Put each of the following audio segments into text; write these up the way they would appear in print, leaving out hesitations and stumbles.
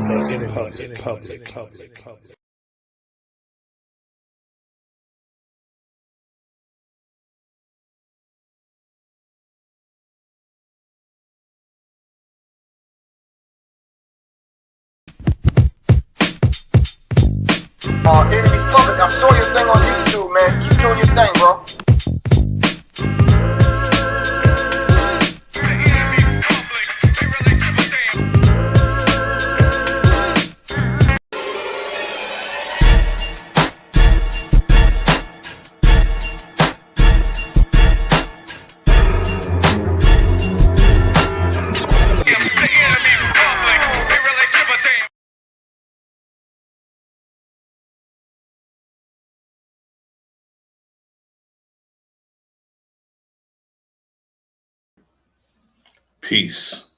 public. Enemy public, I saw your thing on YouTube, man. Keep doing your thing, bro. Peace.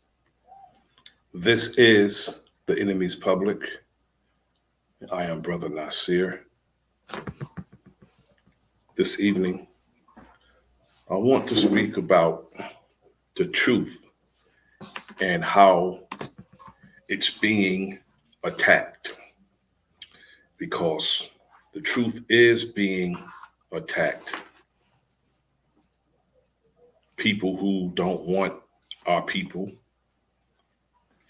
This is the enemy's public. I am Bro.Nasir. This evening, I want to speak about the truth and how it's being attacked, because the truth is being attacked. People who don't want our people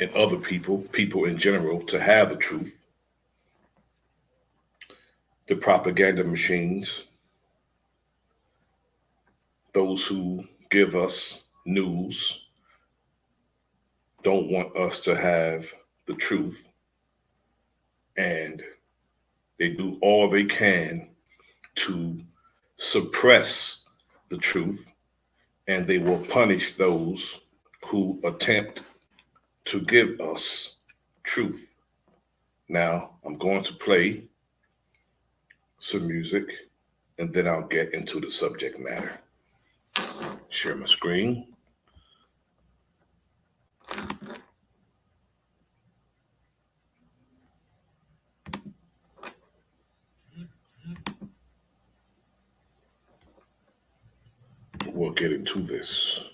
and other people in general, to have the truth. The propaganda machines, those who give us news, don't want us to have the truth, and they do all they can to suppress the truth, and they will punish those who attempt to give us truth. Now, I'm going to play some music, and then I'll get into the subject matter. Share my screen. We'll get into this.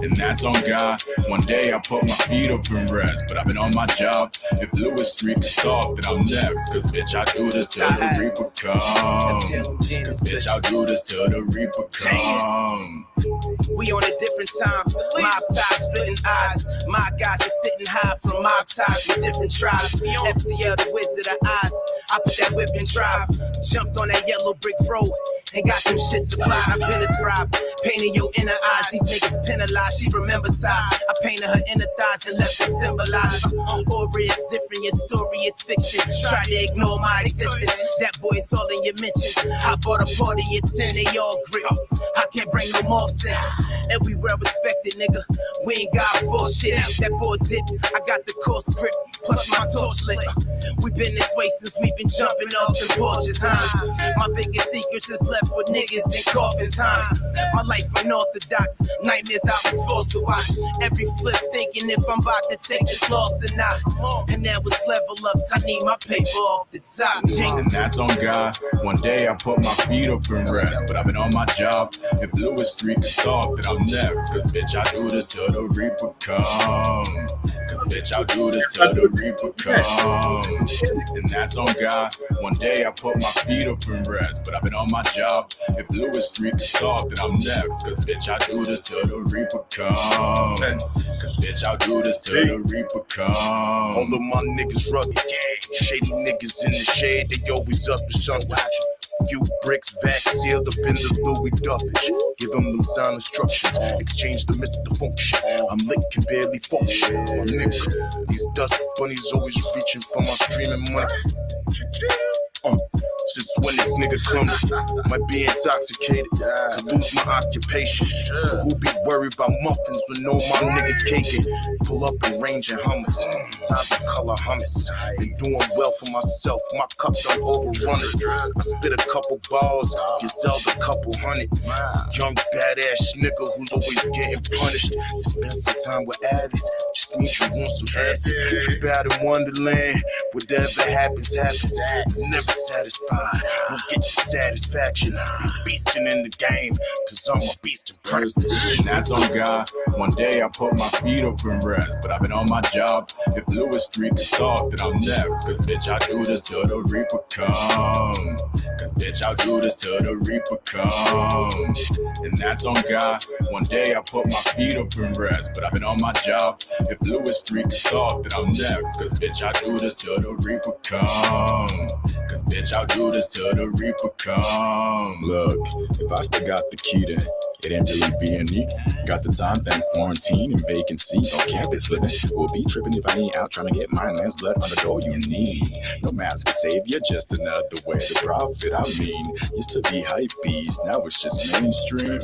And that's on God. One day I put my feet up and rest, but I've been on my job. If Lewis Street could talk, then I'm next. Cause bitch, I do this till the Reaper come. Cause bitch, I'll do this till the Reaper come. We on a different time. Mob size splitting eyes. My guys are sitting high from mob ties with different tribes. FTL, the Wizard of Oz. I put that whip and drive. Jumped on that yellow brick road and got them shit supplied. I've been a thrive, painting your inner eyes. These niggas penalized. She remembers how I painted her inner thighs and left it symbolized. Aura is different, your story is fiction. Try to ignore my existence. That boy is all in your mentions. I bought a party at 10, they all grip. I can't bring no more sin. And we well respected, nigga. We ain't got bullshit. That boy did. I got the course grip, plus my torch lit. We been this way since we been jumping off the porches, huh? My biggest secrets is left with niggas in coffins, huh? My life unorthodox, nightmares I was forced to watch. Every flip thinking if I'm about to take this loss or not. And that was level ups, I need my paper off the top. And that's on God. One day I put my feet up and rest, but I've been on my job. If Lewis Street could talk, then I'm next. Cause bitch, I do this till the Reaper come. Cause bitch, I'll do this till the Reaper come. And that's on God. One day I put my feet up and rest, but I've been on my job. If Lewis Street could talk, then I'm next. Cause bitch, I do this till the Reaper come. Cause bitch, I'll do this till the Reaper come. All of my niggas rugged, shady niggas in the shade, they always up to something. Few bricks vac sealed up in the Louis Duffage. Give them them sound instructions. Exchange the Mr. Function. I'm lit, can barely function. My nigga, these dust bunnies always reaching for my streaming money. Just when this nigga comes, might be intoxicated, could lose my occupation. But who be worried about muffins when no my niggas caking? Pull up and range and hummus, inside the color hummus. Been doing well for myself, my cup done overrun it. I spit a couple balls, Gazelle a couple hundred. Young badass nigga who's always getting punished. To spend some time with Addies, just means you want some acid. Trip out in Wonderland, whatever happens, happens. Never satisfied, won't get the satisfaction. Be beastin' in the game, cause I'm a beast in person. And that's on God. One day I put my feet up and rest, but I've been on my job. If Lewis Street could talk, then I'm next. Cause bitch, I do this till the Reaper come. Cause bitch, I'll do this till the Reaper come. And that's on God. One day I put my feet up and rest, but I've been on my job. If Lewis Street could talk, then I'm next. Cause bitch, I do this till the Reaper come. Cause bitch, I'll do this till the Reaper come. Look, if I still got the key, then it ain't really being neat. Got the time, then quarantine and vacancies on campus living. We'll be tripping if I ain't out trying to get my man's blood on the door you need. No mask could save you, just another way to profit. I mean, used to be hype beast, now it's just mainstream.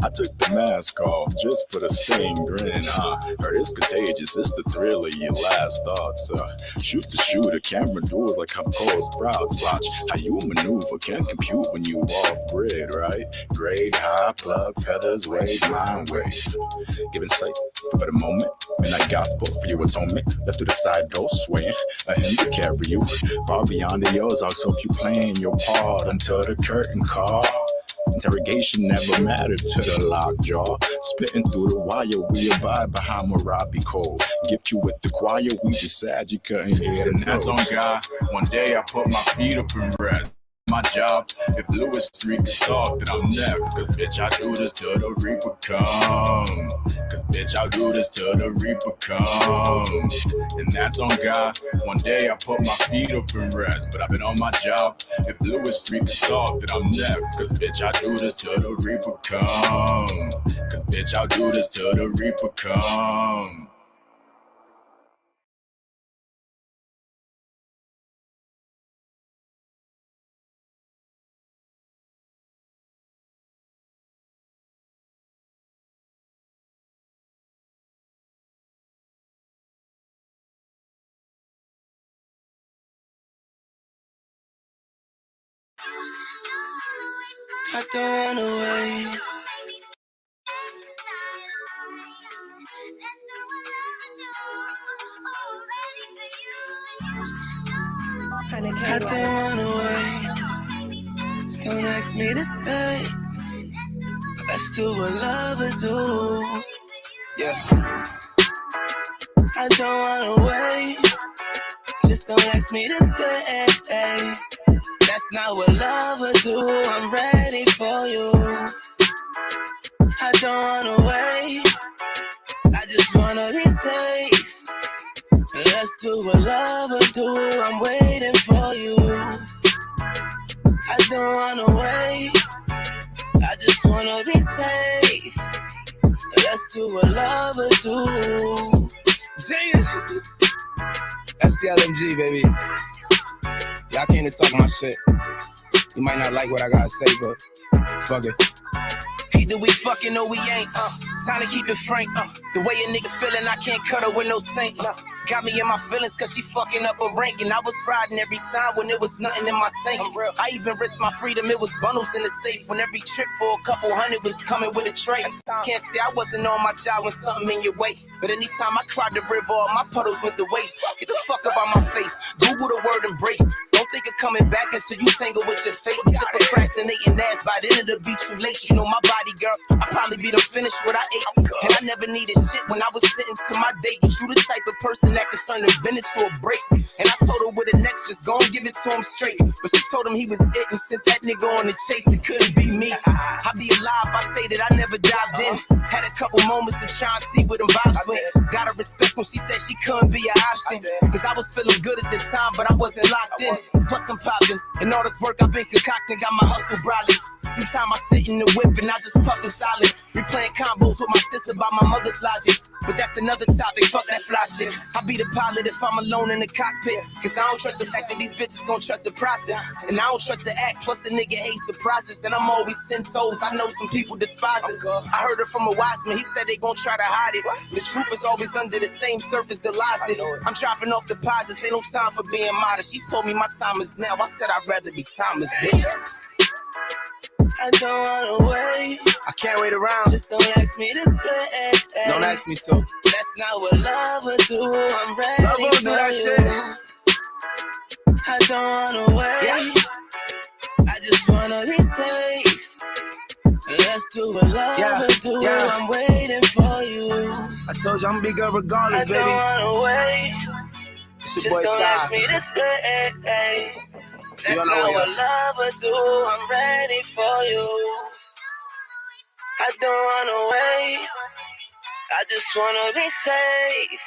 I took the mask off just for the stain grin. Heard it's contagious, it's the thrill of your last thoughts. Shoot the shooter, camera duels like I'm Cole Sprouts. Watch how you maneuver, can't compute when you off grid, right? Grade high, plug, feathers, wave, mind wave. Giving sight for the moment, midnight gospel for your atonement. Left through the side door, swaying, a hymn to carry you far beyond the yours. I'll hope you playing your part until the curtain call. Interrogation never mattered to the lockjaw. Spitting through the wire, we abide behind Marabi Code. Gift you with the choir, we just sad you couldn't hear the And that's on God. One day I put my feet up and rest. My job, if Lewis Street could talk, then I'm next. Cause bitch, I do this till the Reaper come. Cause bitch, I'll do this till the Reaper come. And that's on God. One day I put my feet up and rest, but I've been on my job. If Lewis Street could talk, then I'm next. Cause bitch, I do this till the Reaper come. Cause bitch, I'll do this till the Reaper come. I don't wanna wait. I don't wanna wait. Don't ask me to stay. Let's do what lovers do. Yeah. I don't wanna wait. Just don't ask me to stay. That's not what lovers do. I'm ready for you. I don't wanna wait. I just wanna be safe. Let's do what lovers do. I'm waiting for you. I don't wanna wait. I just wanna be safe. Let's do what lovers do. That's the LMG, baby. Y'all came to talk my shit. You might not like what I gotta say, but fuck it. Either we fucking or we ain't, time to keep it frank, the way a nigga feeling, I can't cut her with no saint, got me in my feelings cause she fucking up a rank. And I was riding every time when there was nothing in my tank. I even risked my freedom, it was bundles in the safe. When every trip for a couple hundred was coming with a tray. Can't say I wasn't on my job when something in your way. But anytime I cried the river, all my puddles went to waste. Get the fuck up out my face, Google the word embrace. Don't think of coming back until you tangle with your fate. Just procrastinating ass, by then it'll be too late. You know my body, girl, I probably be done finished what I ate. And I never needed shit when I was sitting to my date. You the type of person that could turn a minute to a break. And I told her with a next, just go and give it to him straight. But she told him he was it and sent that nigga on the chase. It couldn't be me. I'd be alive, I say that I never dived in. Had a couple moments to try and see what them vibes went. Gotta respect when she said she couldn't be an option. Cause I was feeling good at the time, but I wasn't locked in. Plus I'm popping, and all this work I've been concocting got my hustle brolic. Sometimes I sit in the whip and I just puff in silence. Replaying combos with my sister about my mother's logic. But that's another topic, fuck that fly shit. I be the pilot if I'm alone in the cockpit. Cause I don't trust the fact that these bitches gon' trust the process. And I don't trust the act, plus a nigga hates surprises. And I'm always 10 toes, I know some people despise us. I heard it from a wise man, he said they gon' try to hide it. The truth is always under the same surface, the lies is. I'm dropping off deposits, ain't no time for being modest. She told me my time is now, I said I'd rather be timeless, bitch. I don't wanna wait. I can't wait around. Just don't ask me to stay. Don't ask me to. That's not what love will do. I'm ready. Love will do that shit. I don't wanna wait. Yeah. I just wanna be safe. Let's do what love will do. Yeah. I'm waiting for you. I told you I'm big up regardless, baby. I don't wanna wait. It's your boy Ty. Just don't ask me to stay. That's not what love will do. I'm ready for you. I don't wanna wait. I just wanna be safe.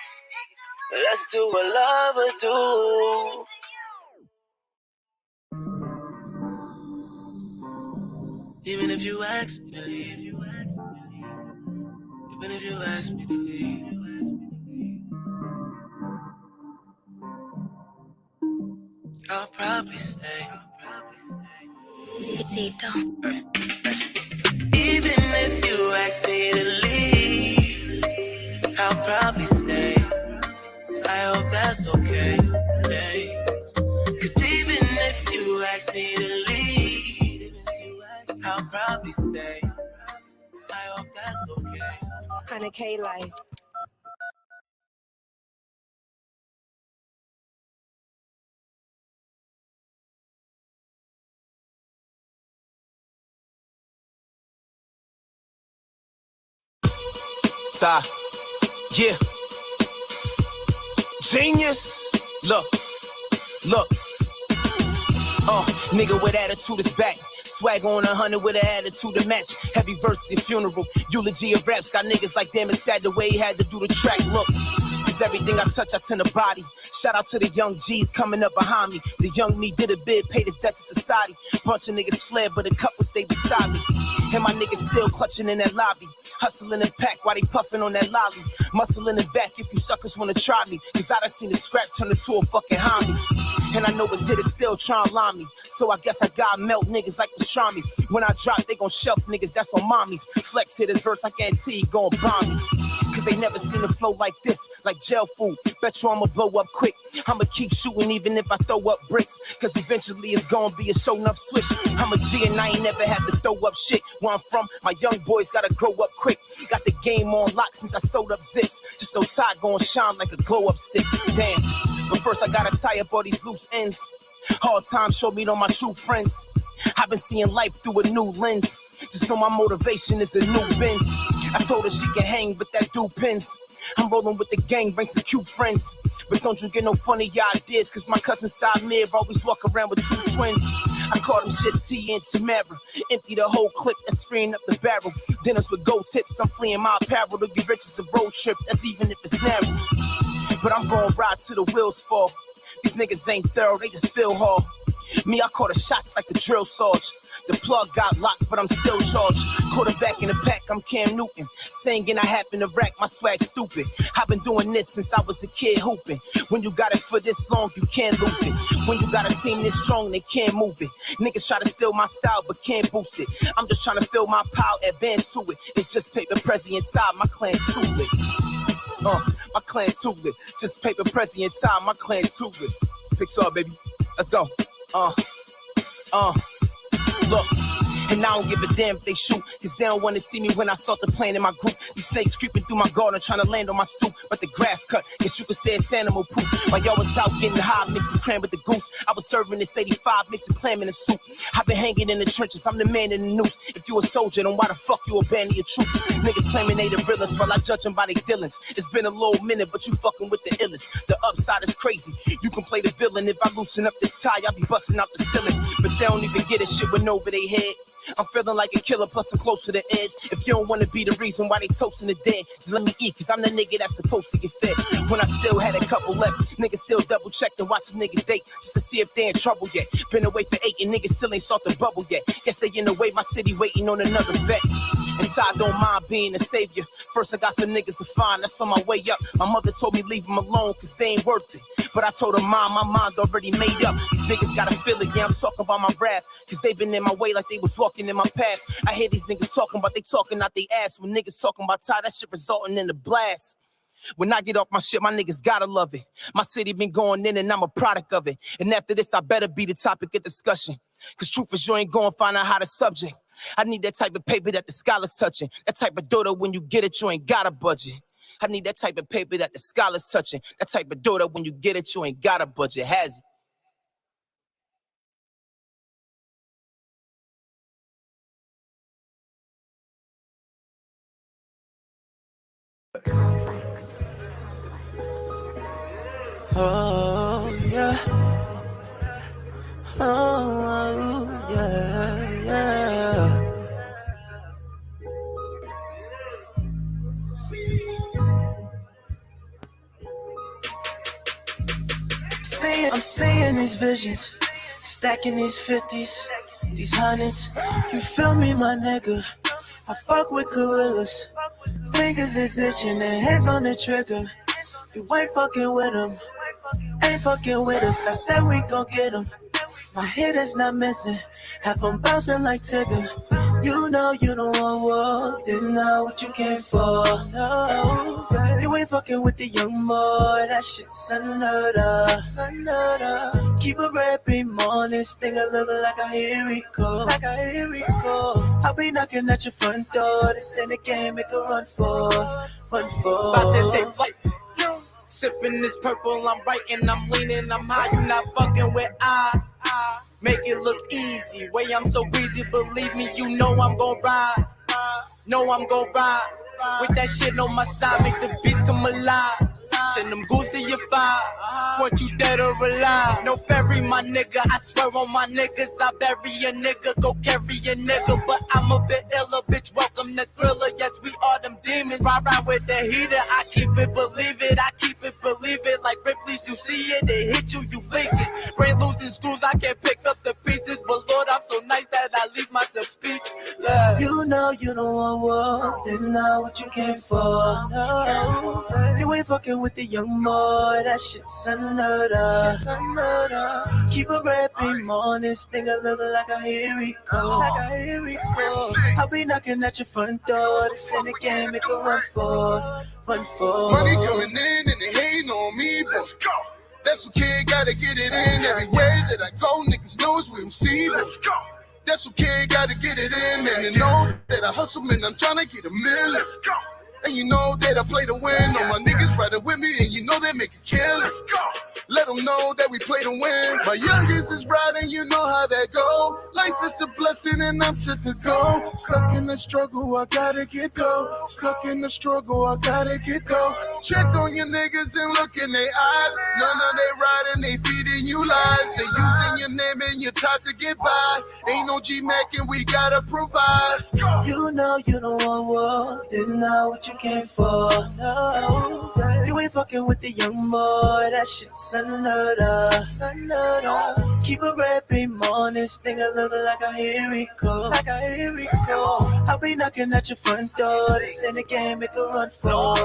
Let's do what love will do. Even if you ask me to leave, even if you ask me to leave, I'll probably stay. Hey. Even if you ask me to leave, I'll probably stay. I hope that's okay. Hey. Cause even if you ask me to leave, I'll probably stay. I hope that's okay. 100K life. Ty, yeah. Genius. Look. Nigga with attitude is back. Swag on 100 with an attitude to match. Heavy verse at funeral. Eulogy of raps. Got niggas like damn, it's sad the way he had to do the track. Look. Cause everything I touch, I tend to body. Shout out to the young G's coming up behind me. The young me did a bid, paid his debt to society. Bunch of niggas fled, but a couple stayed beside me. And my niggas still clutching in that lobby. Hustling and pack while they puffing on that lolly. Muscle in the back if you suckers wanna try me. Cause I done seen the scrap turn into a fucking homie. And I know his hitters still trying to line me. So I guess I gotta melt niggas like pastrami. When I drop, they gon' shelf niggas, that's on mommies. Flex hit his verse, I guarantee he gon' bomb me. Cause they never seen it flow like this, like jail food. Bet you I'ma blow up quick. I'ma keep shooting even if I throw up bricks. Cause eventually it's gonna be a show enough switch. I'm a G and I ain't never had to throw up shit. Where I'm from, my young boys gotta grow up quick. Got the game on lock since I sold up zips. Just no tie gon' shine like a glow up stick. Damn, but first I gotta tie up all these loose ends. Hard times showed me all my true friends. I've been seeing life through a new lens. Just know my motivation is a new Benz. I told her she can hang, but that dude pins. I'm rolling with the gang, bring some cute friends. But don't you get no funny ideas, cause my cousin Samir always walk around with two twins. I call them shits T and Tamara. Empty the whole clip, that's freeing up the barrel. Dinners with gold tips, I'm fleeing my apparel. To get rich is a road trip, that's even if it's narrow. But I'm gonna ride till the wheels fall. These niggas ain't thorough, they just feel hard. Me, I call the shots like a drill sergeant. The plug got locked, but I'm still charged. Quarterback in the pack, I'm Cam Newton. Singing, I happen to rack, my swag stupid. I've been doing this since I was a kid hooping. When you got it for this long, you can't lose it. When you got a team this strong, they can't move it. Niggas try to steal my style, but can't boost it. I'm just trying to feel my power, advance to it. It's just paper, President Ty, my clan too lit. My clan too lit. Just paper, President Ty, my clan too lit. Pixar, baby. Let's go. Look, and I don't give a damn if they shoot, cause they don't wanna see me when I start the plane in my group. These snakes creeping through my garden trying to land on my stoop, but the grass cut, guess you could say it's animal poop. While y'all was out getting high, mixing cram with the goose, I was serving this 85, mixing clam in the soup. I've been hanging in the trenches, I'm the man in the noose. If you a soldier, then why the fuck you abandon your troops? Niggas claiming they the realest while I judge them by their dealings. It's been a little minute, but you fucking with the illest. The upside is crazy, you can play the villain. If I loosen up this tie, I'll be busting out the ceiling. But they don't even get a shit went over their head. I'm feeling like a killer, plus I'm close to the edge. If you don't wanna be the reason why they toasting the dead, let me eat, cause I'm the nigga that's supposed to get fed. When I still had a couple left, niggas still double checked and watch a nigga date just to see if they in trouble yet. Been away for 8 and niggas still ain't start the bubble yet. Guess they in the way, my city waiting on another vet. And Ty don't mind being a savior. First I got some niggas to find, that's on my way up. My mother told me leave them alone, cause they ain't worth it. But I told her, Mom, my mind already made up. These niggas gotta feel it, yeah, I'm talking about my rap. Cause they been in my way like they was walking in my path. I hear these niggas talking about they talking out they ass. When niggas talking about Ty, that shit resulting in a blast. When I get off my shit, my niggas gotta love it. My city been going in and I'm a product of it. And after this, I better be the topic of discussion. Cause truth is you ain't gonna find out how the subject. I need that type of paper that the scholars touching. That type of daughter when you get it, you ain't got a budget. I need that type of paper that the scholars touching. That type of daughter when you get it, you ain't got a budget. Has it? Oh yeah, oh yeah, yeah. I'm seeing these visions, stacking these 50s, these hundreds. You feel me, my nigga? I fuck with gorillas. Fingers is itching and hands on the trigger. You ain't fucking with them, ain't fucking with us. I said we gon' get them. My head is not missing, half I'm bouncing like Tigger. You know you don't want war, this is not what you came for. No, you ain't fucking with the young boy, that shit's unheard of. Keep a red beam on this thing, I look like a hero. I'll be knocking at your front door, this ain't a game, make a run for. About to take flight. Sipping this purple, I'm writing, I'm leaning, I'm high, you not fucking with I. Make it look easy, way I'm so breezy, believe me, you know I'm gon' ride. Know I'm gon' ride. With that shit on my side, make the beast come alive. Send them goons to your fire. Want you dead or alive? No ferry, my nigga. I swear on my niggas, I bury a nigga, go carry a nigga. But I'm a bit iller, bitch. Welcome to Thriller. Yes, we are them demons. Ride with the heater. I keep it, believe it. I keep it, believe it. Like Ripley's, you see it. They hit you, you leak it. Brain losing screws, I can't pick up the pieces. But Lord, I'm so nice that I leave myself speechless. You know you don't want war, this is not what you came for. No, you ain't fucking with the young boy, that shit's unheard of. Keep a red beam on this thing, I look like a hero. I'll be knocking at your front door, this ain't a game, make a run for. Money coming in and they hating on me, but that's okay, gotta get it in. Everywhere that I go, niggas knows we MC, but that's okay, gotta get it in. Man, you know that I hustle, man, I'm tryna get $1 million. And you know that I play to win. All my niggas riding with me, and you know they make a killing. Let them know that we play to win. My youngest is riding, you know how that go. Life is a blessing, and I'm set to go. Stuck in the struggle, I gotta get go. Stuck in the struggle, I gotta get go. Check on your niggas and look in their eyes. None of they riding, they feeding you lies. They using your name and your ties to get by. Ain't no G-Mac, and we gotta provide. You know you don't want war, this is not what you came for. No, you ain't fucking with the young boy, that shit's unheard of. Keep a red beam on this thing, I look like a hero. I'll be knocking at your front door, this ain't a game, make a run for.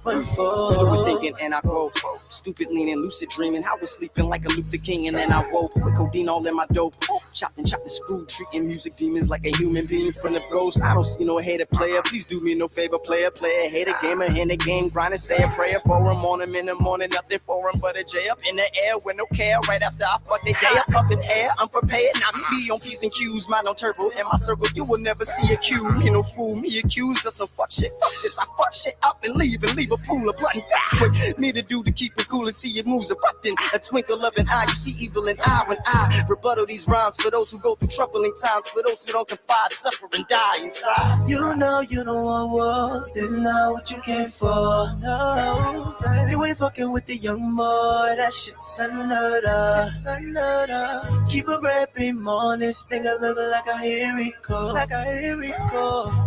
Fluid thinking and I grow. Stupid leaning, lucid dreaming. I was sleeping like a Luther King and then I woke with codeine all in my dope. Chopped and screwed, treating music demons like a human being in front of ghosts. I don't see no hater player. Please do me no favor, player. Hater gamer in the game, grinding, say a prayer for him. On him in the morning, nothing for him but a J up in the air with no care. Right after I fuck the day up in air, unprepared. Now me be on P's and Q's, mine on turbo. In my circle, you will never see a Q. Me no fool, me accused of some fuck shit. Fuck this, I fuck shit up and leave a pool of blood and guts quick. Need to do to keep keep it cool and see your moves erupting. A twinkle of an eye, you see evil in eye when I rebuttal these rhymes for those who go through troubling times, for those who don't confide, suffer and die inside. You know you don't want war, this is not what you came for. No, you ain't fucking with the young boy, that shit's unheard of. Keep a red beam on this thing, I look like a hero.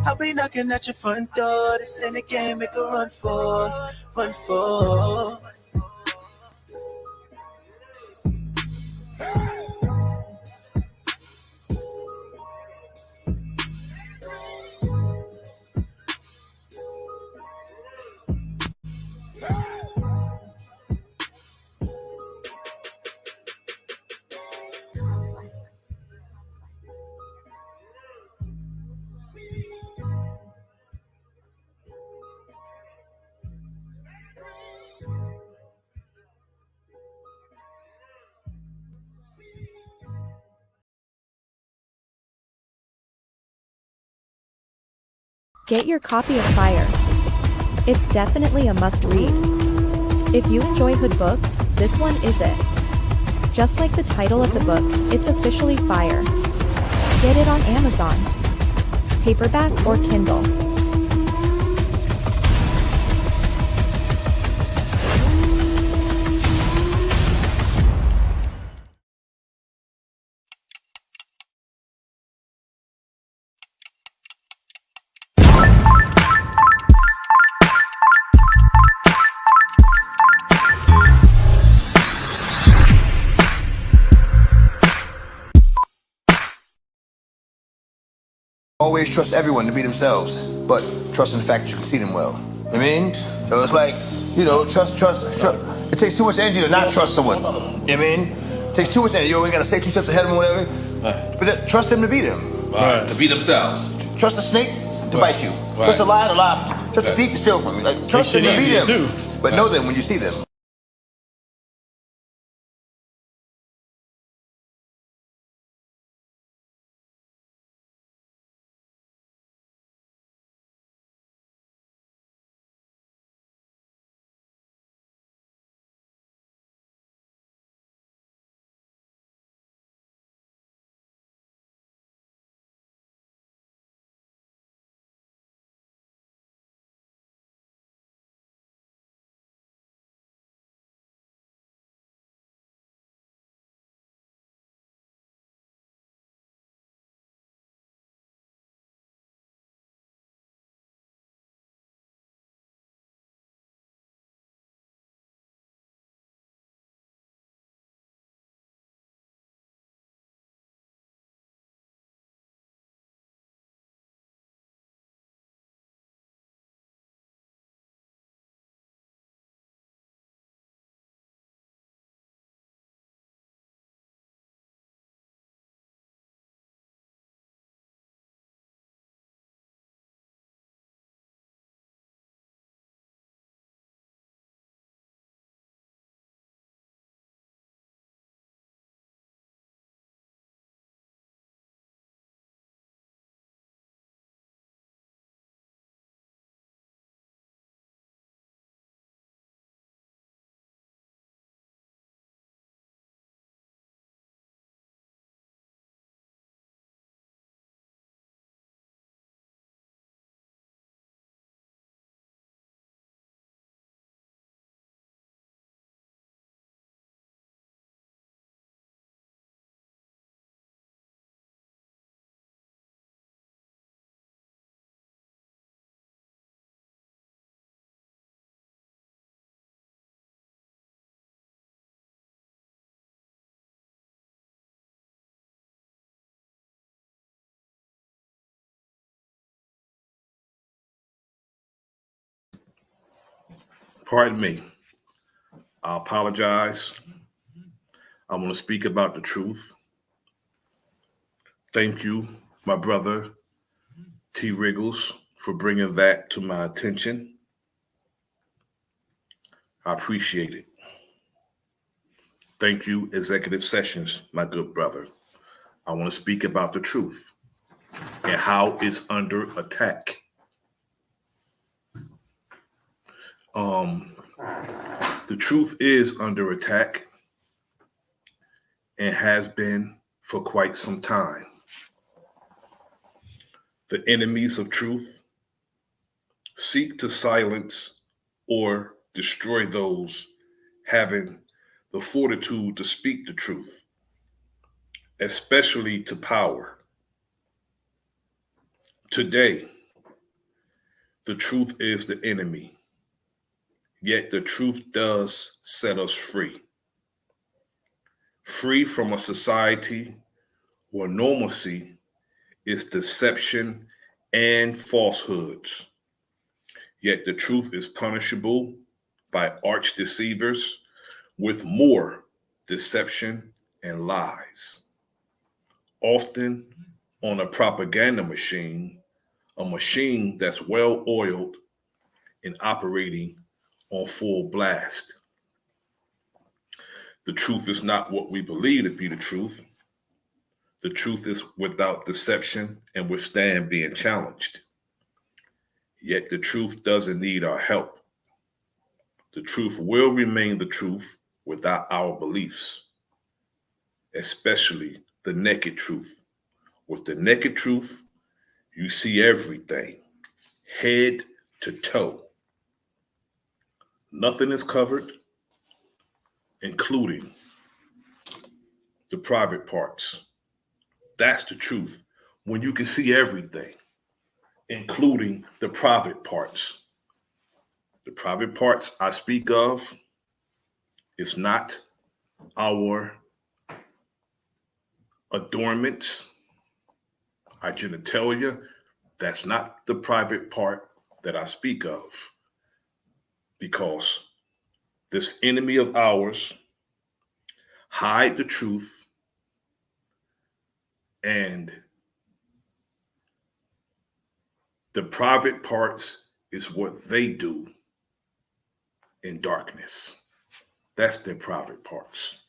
I'll be knocking at your front door, this ain't a game, make a run for. Get your copy of Fire. It's definitely a must-read. If you enjoy hood books, this one is it. Just like the title of the book, it's officially Fire. Get it on Amazon, paperback or Kindle. Always trust everyone to be themselves, but trust in the fact that you can see them well. I mean, so it's like, you know, trust. It takes too much energy to not trust someone. You know what I mean? It takes too much energy. You always gotta stay 2 steps ahead of them or whatever. Right. But trust them to be them. Right. To be themselves. Trust a snake to bite you. Right. Trust a lion to laugh. Trust a thief to steal from you. Like, trust them to be them. Too. But know them when you see them. Pardon me. I apologize. I want to speak about the truth. Thank you, my brother, T. Wriggles, for bringing that to my attention. I appreciate it. Thank you, Executive Sessions, my good brother. I want to speak about the truth and how it's under attack. The truth is under attack and has been for quite some time. The enemies of truth seek to silence or destroy those having the fortitude to speak the truth, especially to power. Today, the truth is the enemy, yet the truth does set us free. Free from a society where normalcy is deception and falsehoods. Yet the truth is punishable by arch deceivers with more deception and lies. Often on a propaganda machine, a machine that's well oiled and operating on full blast. The truth is not what we believe to be the truth. The truth is without deception and withstand being challenged. Yet the truth doesn't need our help. The truth will remain the truth without our beliefs, especially the naked truth. With the naked truth, you see everything, head to toe. Nothing is covered, including the private parts. That's the truth. When you can see everything, including the private parts. The private parts I speak of is not our adornments, our genitalia. That's not the private part that I speak of. Because this enemy of ours hide the truth, and the private parts is what they do in darkness. That's their private parts.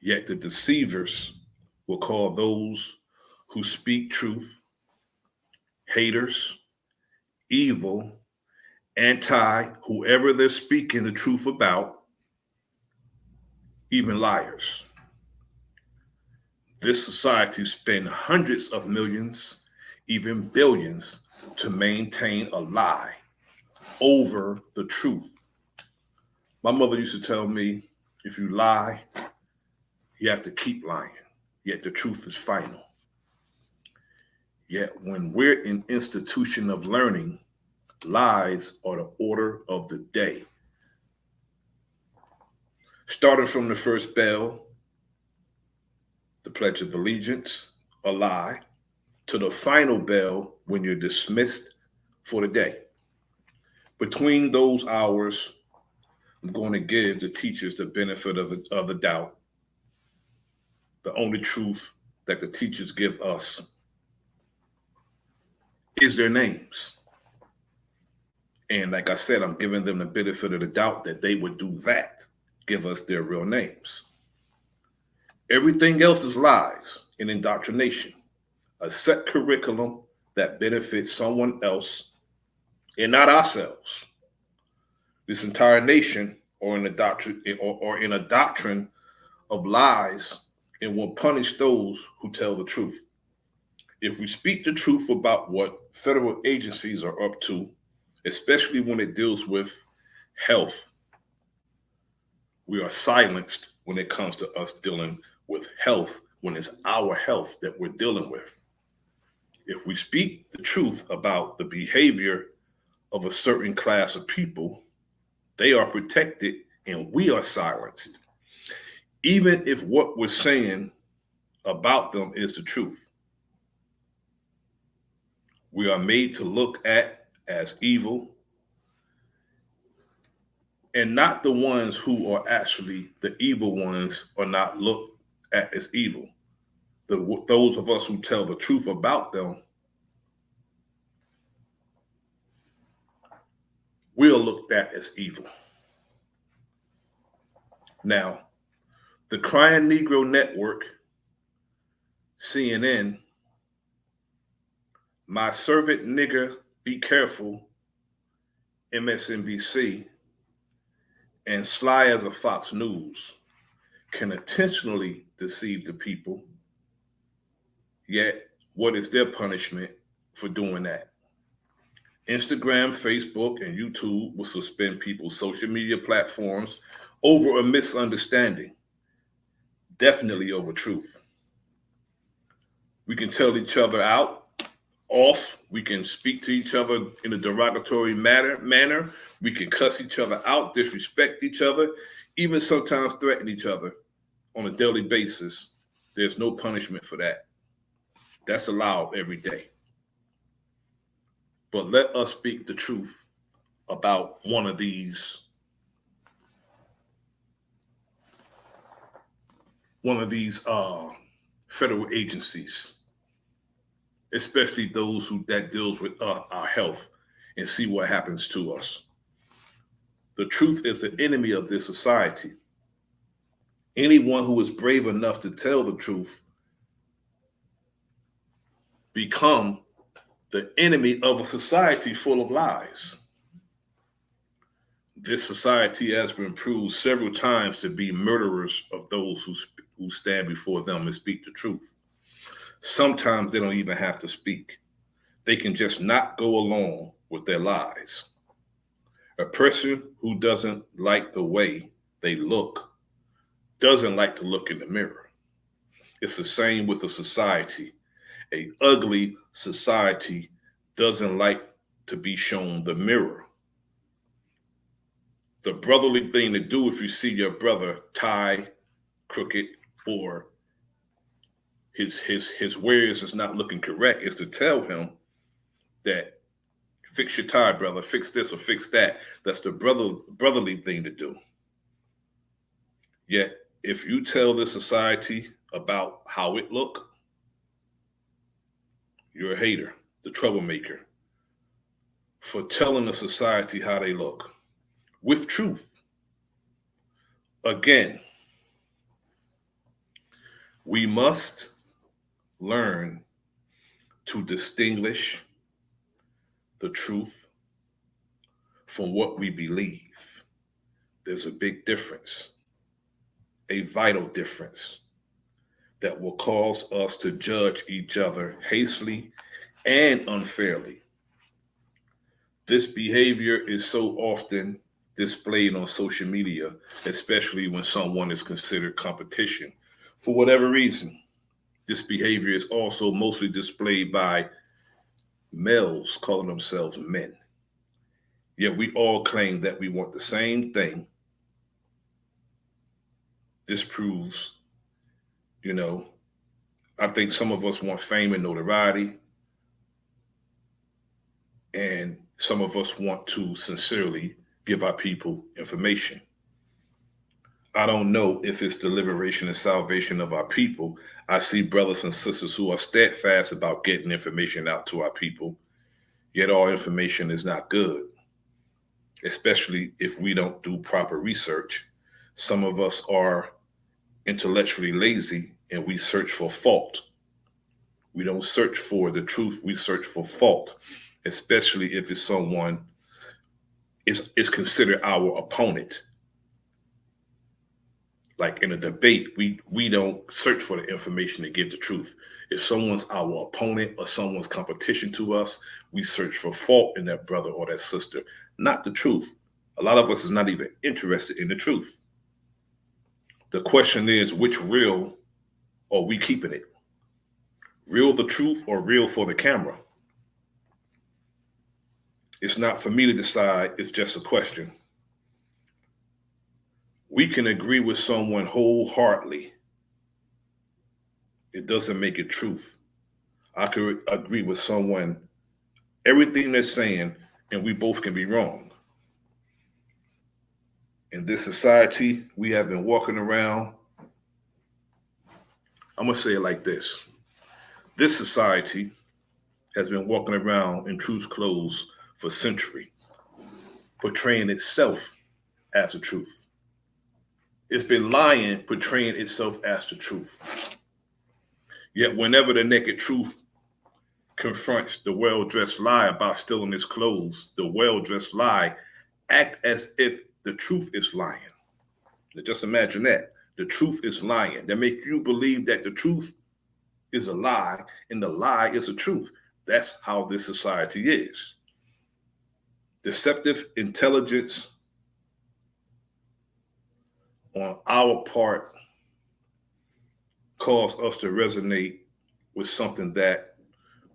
Yet the deceivers will call those who speak truth haters, evil, anti whoever they're speaking the truth about, even liars. This society spends hundreds of millions, even billions, to maintain a lie over the truth. My mother used to tell me, if you lie, you have to keep lying, yet the truth is final. Yet when we're in institution of learning, lies are the order of the day. Starting from the first bell, the Pledge of Allegiance, a lie, to the final bell when you're dismissed for the day. Between those hours, I'm going to give the teachers the benefit of the doubt. The only truth that the teachers give us is their names. And like I said, I'm giving them the benefit of the doubt that they would do that, give us their real names. Everything else is lies and indoctrination, a set curriculum that benefits someone else and not ourselves. This entire nation or in a doctrine of lies and will punish those who tell the truth. If we speak the truth about what federal agencies are up to, especially when it deals with health, we are silenced when it comes to us dealing with health, when it's our health that we're dealing with. If we speak the truth about the behavior of a certain class of people, they are protected and we are silenced. Even if what we're saying about them is the truth, we are made to look at as evil, and not the ones who are actually the evil ones are not looked at as evil. Those of us who tell the truth about them, we are looked at as evil. Now, the Crying Negro Network, CNN, My Servant Nigger, Be Careful, MSNBC, and sly as a Fox News can intentionally deceive the people, yet what is their punishment for doing that? Instagram, Facebook, and YouTube will suspend people's social media platforms over a misunderstanding, definitely over truth. We can tell each other off. We can speak to each other in a derogatory manner. We can cuss each other out, disrespect each other, even sometimes threaten each other on a daily basis. There's no punishment for that. That's allowed every day. But let us speak the truth about one of these federal agencies, especially those that deals with our health, and see what happens to us. The truth is the enemy of this society. Anyone who is brave enough to tell the truth become the enemy of a society full of lies. This society has been proved several times to be murderers of those who stand before them and speak the truth. Sometimes they don't even have to speak. They can just not go along with their lies. A person who doesn't like the way they look doesn't like to look in the mirror. It's the same with a society. An ugly society doesn't like to be shown the mirror. The brotherly thing to do if you see your brother tie crooked or his wares is not looking correct is to tell him that fix your tie, brother, fix this or fix that. That's the brotherly thing to do. Yet, if you tell the society about how it look, you're a hater, the troublemaker, for telling the society how they look with truth. Again, we must learn to distinguish the truth from what we believe. There's a big difference, a vital difference that will cause us to judge each other hastily and unfairly. This behavior is so often displayed on social media, especially when someone is considered competition. For whatever reason, this behavior is also mostly displayed by males calling themselves men. Yet we all claim that we want the same thing. This proves, I think some of us want fame and notoriety, and some of us want to sincerely give our people information. I don't know if it's the liberation and salvation of our people. I see brothers and sisters who are steadfast about getting information out to our people, yet all information is not good, especially if we don't do proper research. Some of us are intellectually lazy and we search for fault. We don't search for the truth, we search for fault, especially if it's someone is considered our opponent. Like in a debate, we don't search for the information to get the truth. If someone's our opponent or someone's competition to us, we search for fault in that brother or that sister, not the truth. A lot of us is not even interested in the truth. The question is, which real are we keeping it? Real the truth or real for the camera? It's not for me to decide, it's just a question. We can agree with someone wholeheartedly. It doesn't make it truth. I could agree with someone, everything they're saying, and we both can be wrong. In this society, we have been walking around. I'm going to say it like this. This society has been walking around in truth's clothes for centuries, portraying itself as the truth. It's been lying, portraying itself as the truth. Yet whenever the naked truth confronts the well-dressed lie about stealing his clothes, the well-dressed lie act as if the truth is lying. Now just imagine that. The truth is lying. That make you believe that the truth is a lie and the lie is a truth. That's how this society is. Deceptive intelligence on our part cause us to resonate with something that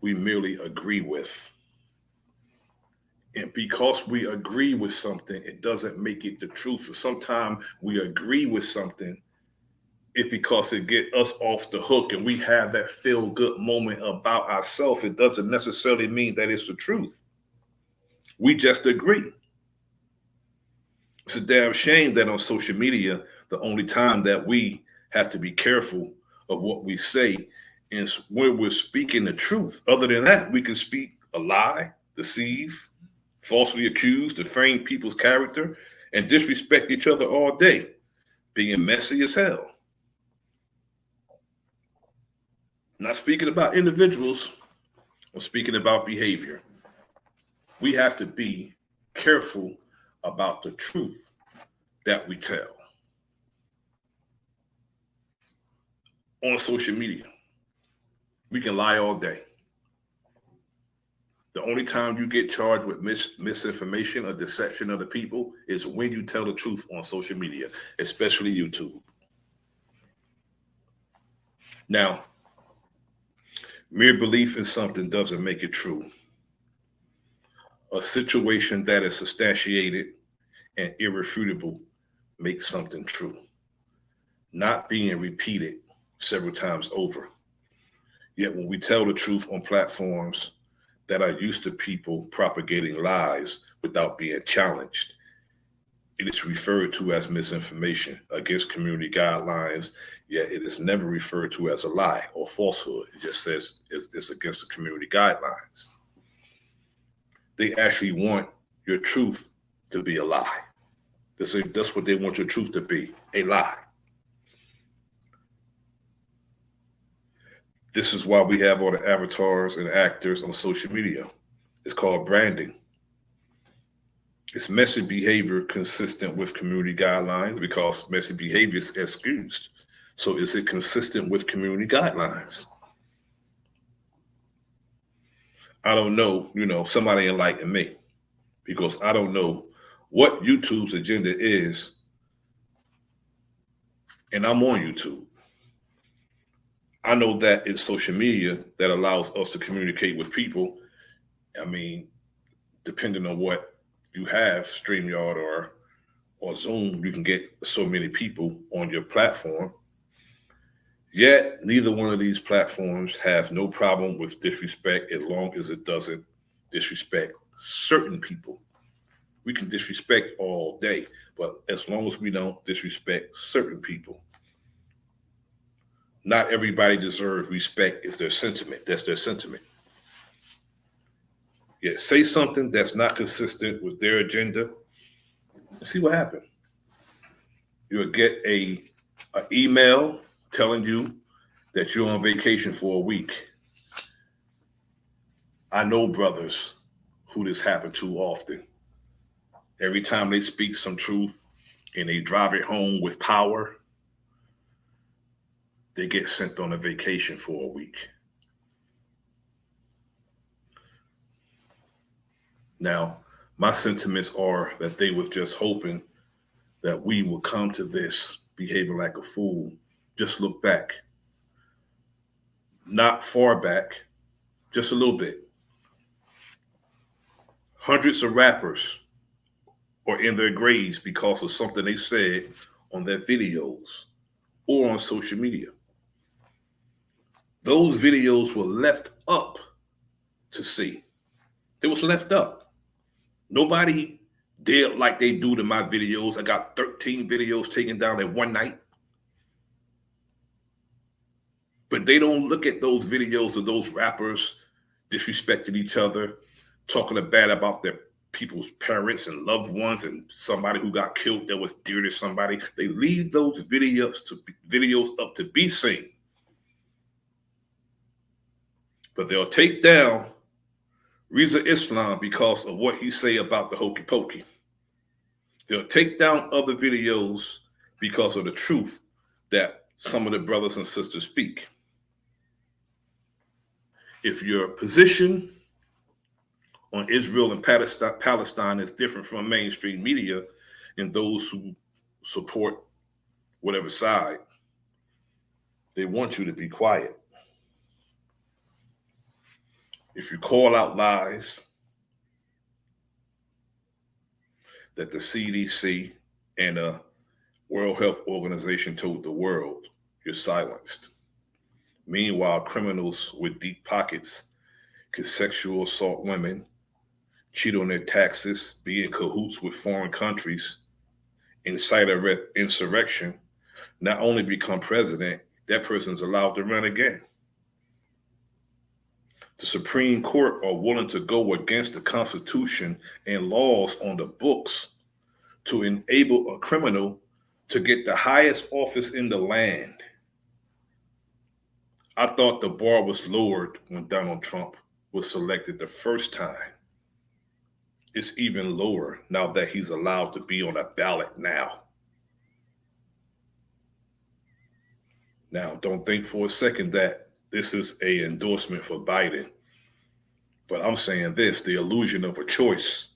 we merely agree with. And because we agree with something, it doesn't make it the truth. So sometimes we agree with something, it's because it get us off the hook and we have that feel good moment about ourselves. It doesn't necessarily mean that it's the truth. We just agree. It's a damn shame that on social media, the only time that we have to be careful of what we say is when we're speaking the truth. Other than that, we can speak a lie, deceive, falsely accuse, defame people's character, and disrespect each other all day, being messy as hell. Not speaking about individuals, I'm speaking about behavior. We have to be careful about the truth that we tell on social media. We can lie all day. The only time you get charged with misinformation or deception of the people is when you tell the truth on social media, especially YouTube. Now, mere belief in something doesn't make it true. A situation that is substantiated and irrefutable makes something true, not being repeated several times over. Yet when we tell the truth on platforms that are used to people propagating lies without being challenged, it is referred to as misinformation against community guidelines, yet it is never referred to as a lie or falsehood. It just says it's against the community guidelines. They actually want your truth to be a lie. That's what they want your truth to be, a lie. This is why we have all the avatars and actors on social media. It's called branding. It's messy behavior consistent with community guidelines because messy behavior is excused. So is it consistent with community guidelines? I don't know, somebody enlighten me because I don't know what YouTube's agenda is. And I'm on YouTube. I know that it's social media that allows us to communicate with people. I mean, depending on what you have, StreamYard or Zoom, you can get so many people on your platform. Yet, neither one of these platforms have no problem with disrespect as long as it doesn't disrespect certain people. We can disrespect all day, but as long as we don't disrespect certain people. Not everybody deserves respect is their sentiment. That's their sentiment. Yet say something that's not consistent with their agenda and see what happens. You'll get an email telling you that you're on vacation for a week. I know brothers who this happened to often. Every time they speak some truth and they drive it home with power, they get sent on a vacation for a week. Now, my sentiments are that they was just hoping that we will come to this behaving like a fool. Just look back. Not far back, just a little bit. Hundreds of rappers are in their graves because of something they said on their videos or on social media. Those videos were left up to see. It was left up. Nobody did like they do to my videos. I got 13 videos taken down in one night. But they don't look at those videos of those rappers disrespecting each other, talking bad about their people's parents and loved ones and somebody who got killed that was dear to somebody. They leave those videos up to be seen. But they'll take down Reza Islam because of what he say about the hokey pokey. They'll take down other videos because of the truth that some of the brothers and sisters speak. If your position on Israel and Palestine is different from mainstream media and those who support whatever side, they want you to be quiet. If you call out lies that the CDC and the World Health Organization told the world, you're silenced. Meanwhile, criminals with deep pockets can sexual assault women, cheat on their taxes, be in cahoots with foreign countries, incite insurrection, not only become president, that person's allowed to run again. The Supreme Court are willing to go against the Constitution and laws on the books to enable a criminal to get the highest office in the land. I thought the bar was lowered when Donald Trump was selected the first time. It's even lower now that he's allowed to be on a ballot now. Now, don't think for a second that this is an endorsement for Biden. But I'm saying this, the illusion of a choice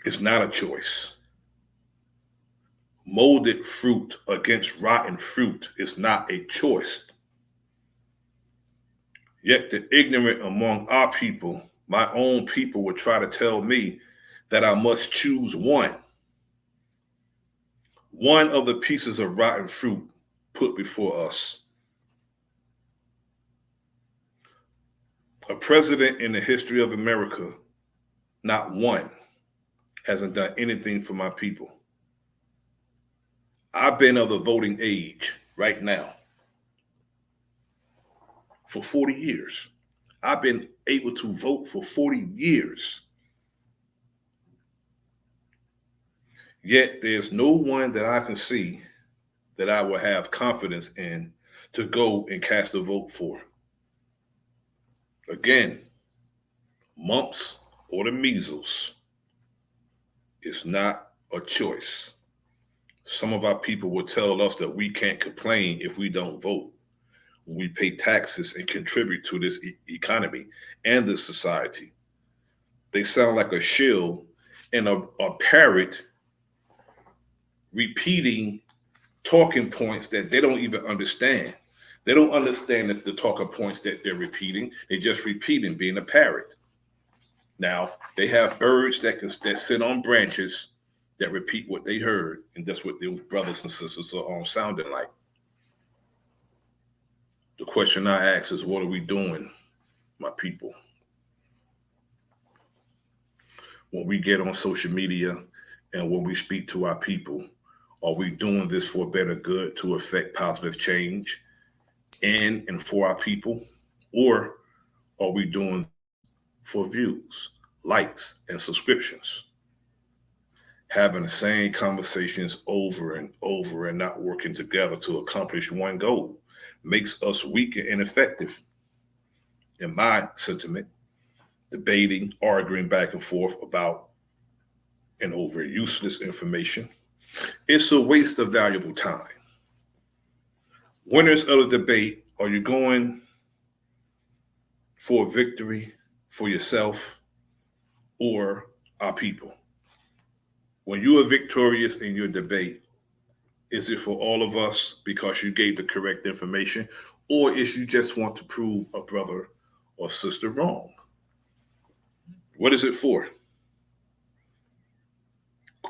is not a choice. Molded fruit against rotten fruit is not a choice. Yet the ignorant among our people, my own people, would try to tell me that I must choose one of the pieces of rotten fruit put before us. A president in the history of America, not one, hasn't done anything for my people. I've been of the voting age right now for 40 years. I've been able to vote for 40 years. Yet there's no one that I can see that I will have confidence in to go and cast a vote for. Again, mumps or the measles is not a choice. Some of our people will tell us that we can't complain if we don't vote. We pay taxes and contribute to this economy and this society. They sound like a shill and a parrot repeating talking points that they don't even understand. They don't understand the talking points that they're repeating. They just repeating, being a parrot. Now, they have birds that sit on branches that repeat what they heard, and that's what those brothers and sisters are sounding like. The question I ask is, what are we doing, my people? When we get on social media and when we speak to our people, are we doing this for better good to affect positive change in and for our people? Or are we doing for views, likes, and subscriptions? Having the same conversations over and over and not working together to accomplish one goal makes us weak and ineffective. In my sentiment, debating, arguing back and forth about and over useless information, it's a waste of valuable time. Winners of the debate, are you going for a victory for yourself or our people? When you are victorious in your debate, is it for all of us because you gave the correct information, or is you just want to prove a brother or sister wrong? What is it for?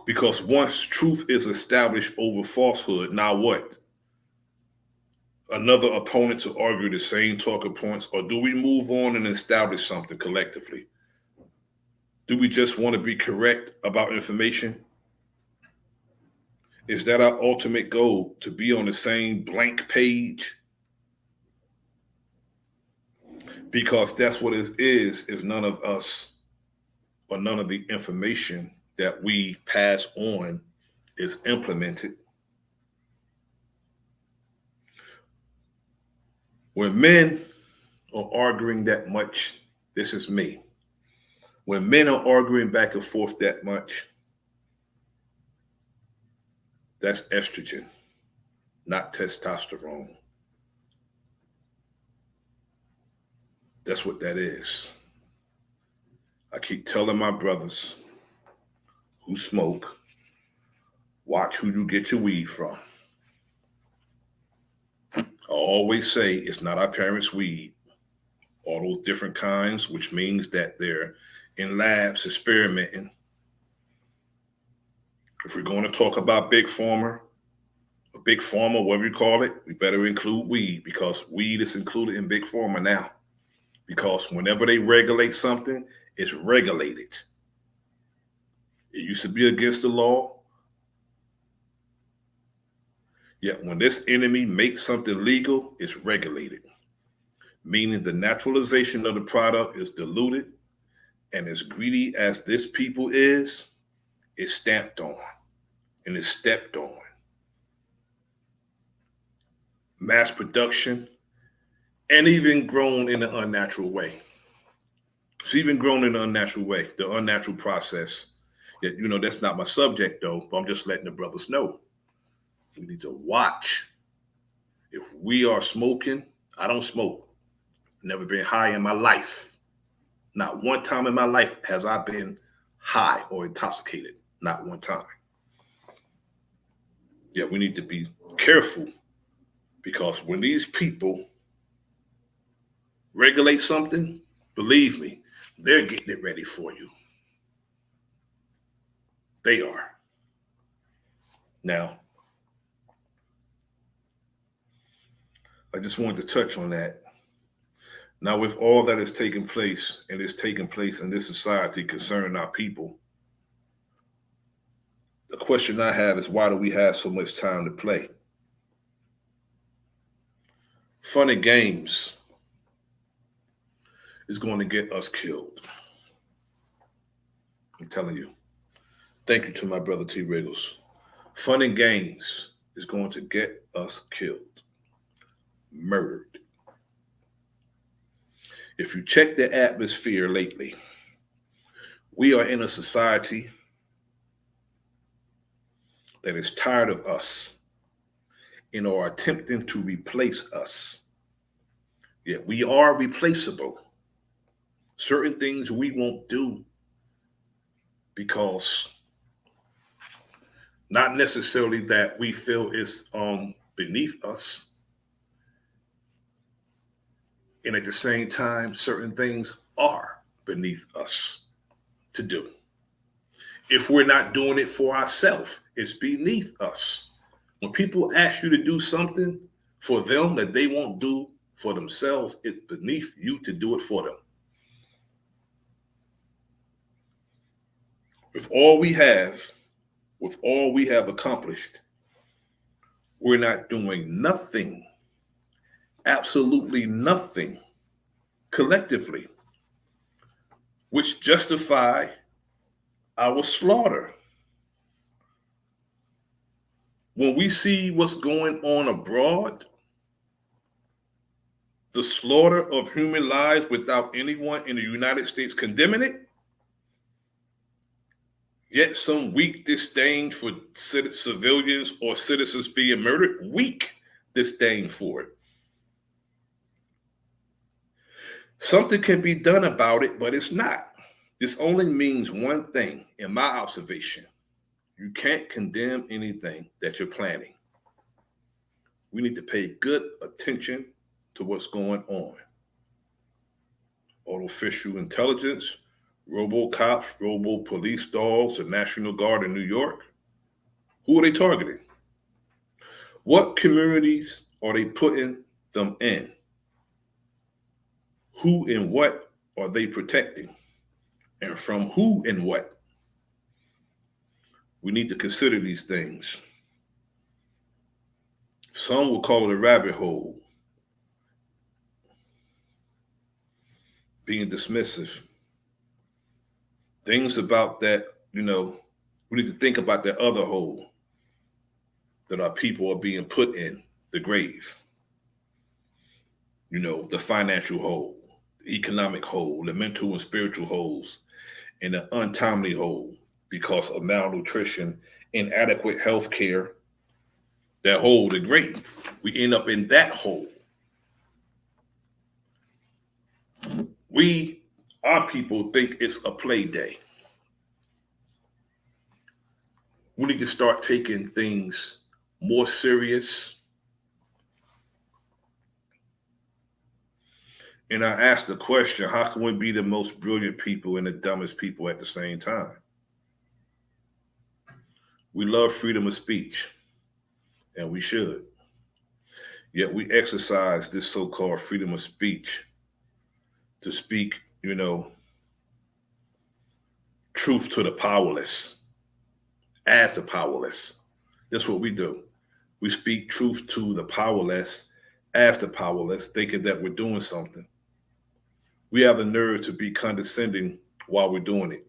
Because once truth is established over falsehood, now what? Another opponent to argue the same talking points, or do we move on and establish something collectively? Do we just want to be correct about information? Is that our ultimate goal, to be on the same blank page? Because that's what it is if none of us or none of the information that we pass on is implemented. When men are arguing that much, this is me. When men are arguing back and forth that much, That's estrogen, not testosterone. That's what that is. I keep telling my brothers who smoke, watch who you get your weed from. I always say it's not our parents' weed. All those different kinds, which means that they're in labs experimenting. If we're going to talk about big pharma, whatever you call it, we better include weed, because weed is included in big pharma now. Because whenever they regulate something, it's regulated. It used to be against the law. Yet when this enemy makes something legal, it's regulated. Meaning the naturalization of the product is diluted, and as greedy as this people is, it's stamped on and it's stepped on. Mass production, and even grown in an unnatural way. It's even grown in an unnatural way, the unnatural process. Yet, that's not my subject though, but I'm just letting the brothers know. We need to watch. If we are smoking, I don't smoke. Never been high in my life. Not one time in my life has I been high or intoxicated. Not one time. Yeah, we need to be careful, because when these people regulate something, believe me, they're getting it ready for you. They are. Now, I just wanted to touch on that. Now, with all that is taking place and is taking place in this society concerning our people, the question I have is, why do we have so much time to play? Fun and games is going to get us killed. I'm telling you. Thank you to my brother T. Riggles. Fun and games is going to get us killed. Murdered. If you check the atmosphere lately, we are in a society that is tired of us and are attempting to replace us. Yet we are replaceable. Certain things we won't do because not necessarily that we feel is beneath us. And at the same time, certain things are beneath us to do. If we're not doing it for ourselves, it's beneath us. When people ask you to do something for them that they won't do for themselves, it's beneath you to do it for them. With all we have accomplished, we're not doing nothing, absolutely nothing collectively, which justify our slaughter. When we see what's going on abroad, the slaughter of human lives without anyone in the United States condemning it, yet some weak disdain for civilians or citizens being murdered, weak disdain for it. Something can be done about it, but it's not. This only means one thing, in my observation. You can't condemn anything that you're planning. We need to pay good attention to what's going on. Artificial intelligence, robo-cops, robo-police dogs, the National Guard in New York. Who are they targeting? What communities are they putting them in? Who and what are they protecting? And from who and what? We need to consider these things. Some will call it a rabbit hole, being dismissive. Things about that, we need to think about that other hole that our people are being put in, the grave. The financial hole, the economic hole, the mental and spiritual holes, and the untimely hole because of malnutrition, inadequate health care, that hole, the grave. We end up in that hole. Our people think it's a play day. We need to start taking things more serious. And I asked the question, how can we be the most brilliant people and the dumbest people at the same time? We love freedom of speech, and we should. Yet we exercise this so-called freedom of speech to speak, truth to the powerless, as the powerless. That's what we do. We speak truth to the powerless, as the powerless, thinking that we're doing something. We have the nerve to be condescending while we're doing it.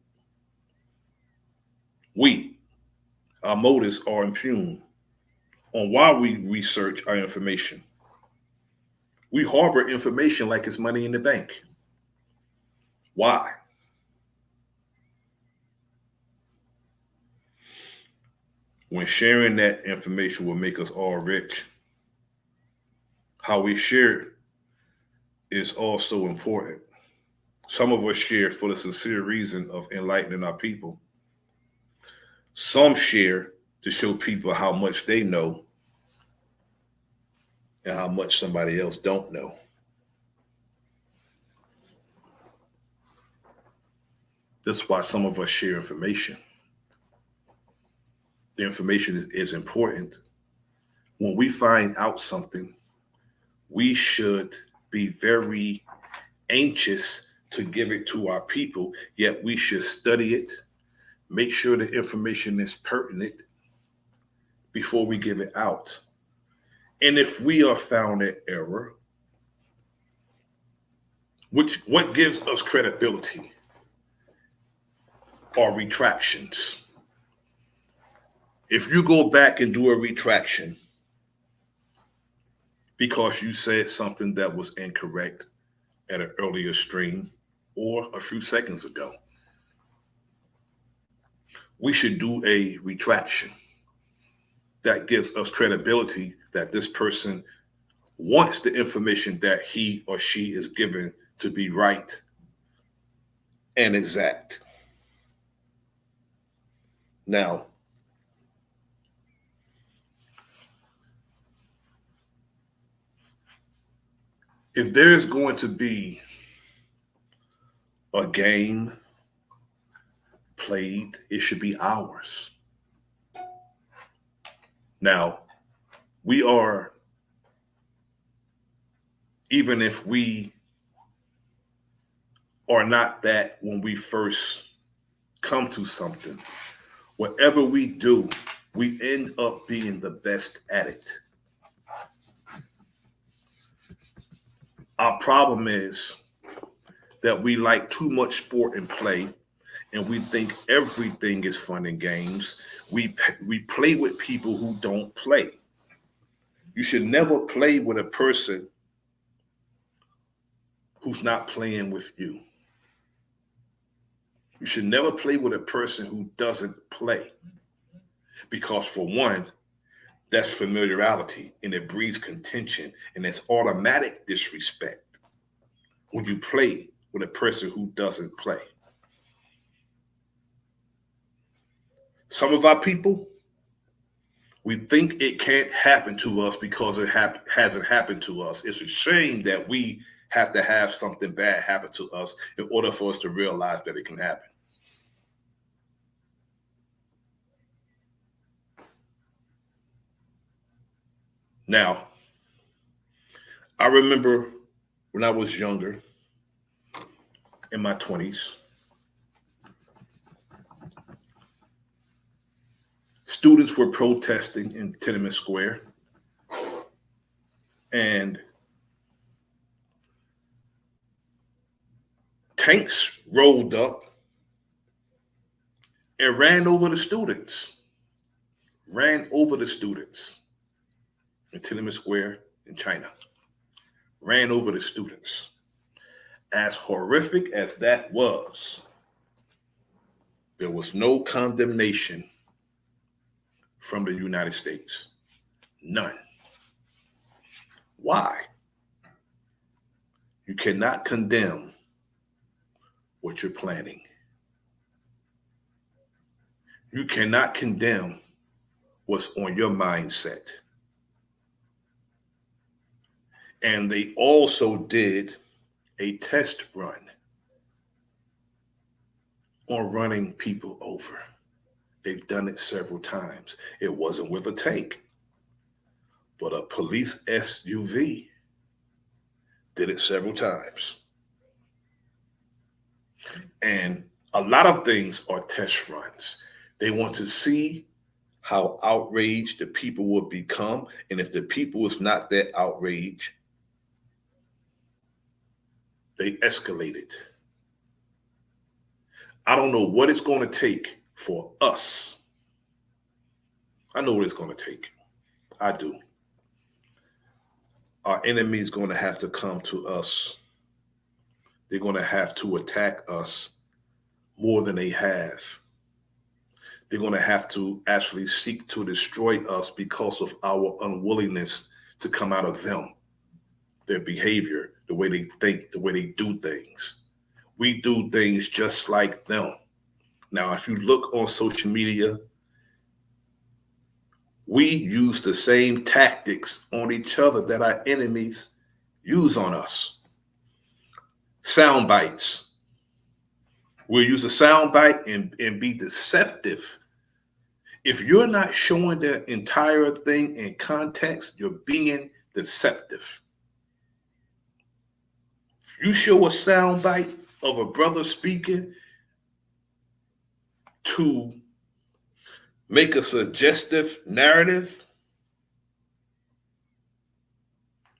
Our motives are impugned on why we research our information. We harbor information like it's money in the bank. Why? When sharing that information will make us all rich, how we share it is also important. Some of us share for the sincere reason of enlightening our people. Some share to show people how much they know and how much somebody else don't know. That's why some of us share information. The information is important. When we find out something, we should be very anxious to give it to our people, yet we should study it, make sure the information is pertinent before we give it out. And if we are found at error, what gives us credibility are retractions. If you go back and do a retraction because you said something that was incorrect at an earlier stream or a few seconds ago, we should do a retraction that gives us credibility that this person wants the information that he or she is given to be right and exact. Now, if there is going to be a game played, it should be ours. Now, even if we are not that when we first come to something, whatever we do, we end up being the best at it. Our problem is that we like too much sport and play, and we think everything is fun and games. We play with people who don't play. You should never play with a person who's not playing with you. You should never play with a person who doesn't play. Because for one, that's familiarity and it breeds contention and it's automatic disrespect when you play with a person who doesn't play. Some of our people, we think it can't happen to us because it hasn't happened to us. It's a shame that we have to have something bad happen to us in order for us to realize that it can happen. Now, I remember when I was younger, in my 20s, students were protesting in Tiananmen Square, and tanks rolled up and ran over the students in Tiananmen Square in China. Ran over the students. As horrific as that was, there was no condemnation from the United States. None. Why? You cannot condemn what you're planning. You cannot condemn what's on your mindset. And they also did a test run on running people over. They've done it several times. It wasn't with a tank, but a police SUV did it several times. And a lot of things are test runs. They want to see how outraged the people will become. And if the people is not that outraged, they escalate it. I don't know what it's going to take for us. I know what it's going to take. I do. Our enemy is going to have to come to us. They're going to have to attack us more than they have. They're going to have to actually seek to destroy us because of our unwillingness to come out of them, their behavior, the way they think, the way they do things. We do things just like them. Now, if you look on social media, we use the same tactics on each other that our enemies use on us. Sound bites. We'll use a sound bite and be deceptive. If you're not showing the entire thing in context, you're being deceptive. If you show a sound bite of a brother speaking to make a suggestive narrative,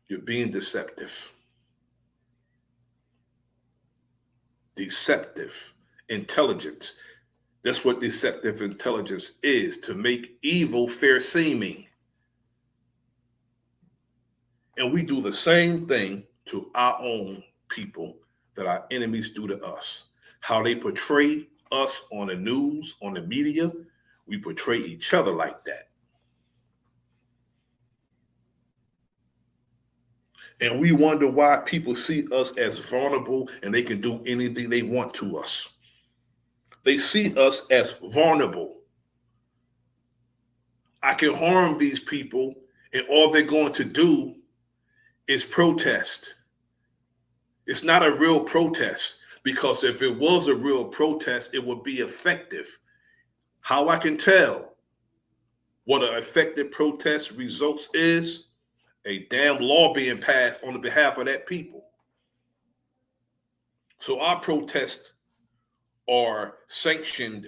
you're being deceptive. Deceptive intelligence. That's what deceptive intelligence is, to make evil fair seeming. And we do the same thing to our own people that our enemies do to us. How they portray us on the news, on the media, we portray each other like that. And we wonder why people see us as vulnerable and they can do anything they want to us. They see us as vulnerable. I can harm these people, and all they're going to do is protest. It's not a real protest, because if it was a real protest, it would be effective. How I can tell what an effective protest results is? A damn law being passed on the behalf of that people. So our protests are sanctioned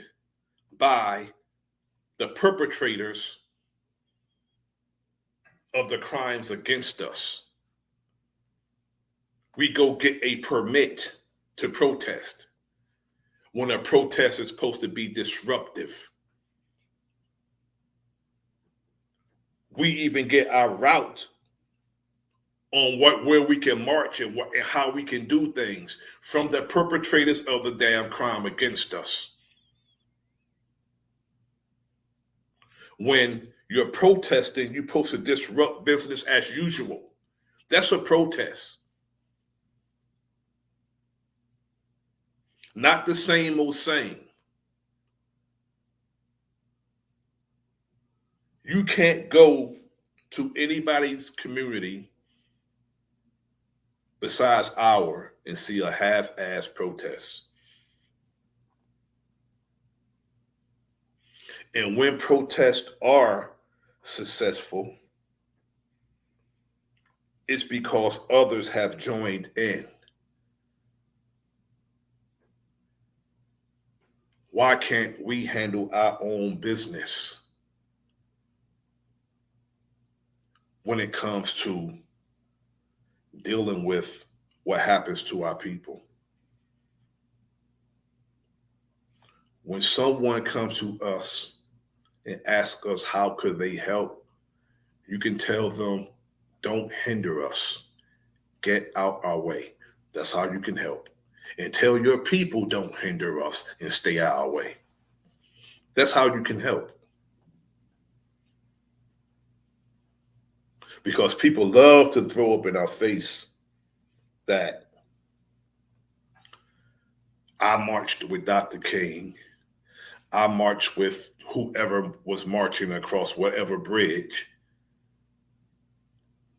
by the perpetrators of the crimes against us. We go get a permit to protest when a protest is supposed to be disruptive. We even get our route on where we can march and how we can do things from the perpetrators of the damn crime against us. When you're protesting, you're supposed to disrupt business as usual. That's a protest. Not the same old same. You can't go to anybody's community besides our and see a half-ass protest. And when protests are successful, it's because others have joined in. Why can't we handle our own business when it comes to dealing with what happens to our people? When someone comes to us and asks us how could they help, you can tell them, don't hinder us. Get out our way. That's how you can help. And tell your people, don't hinder us and stay out our way. That's how you can help. Because people love to throw up in our face that I marched with Dr. King. I marched with whoever was marching across whatever bridge.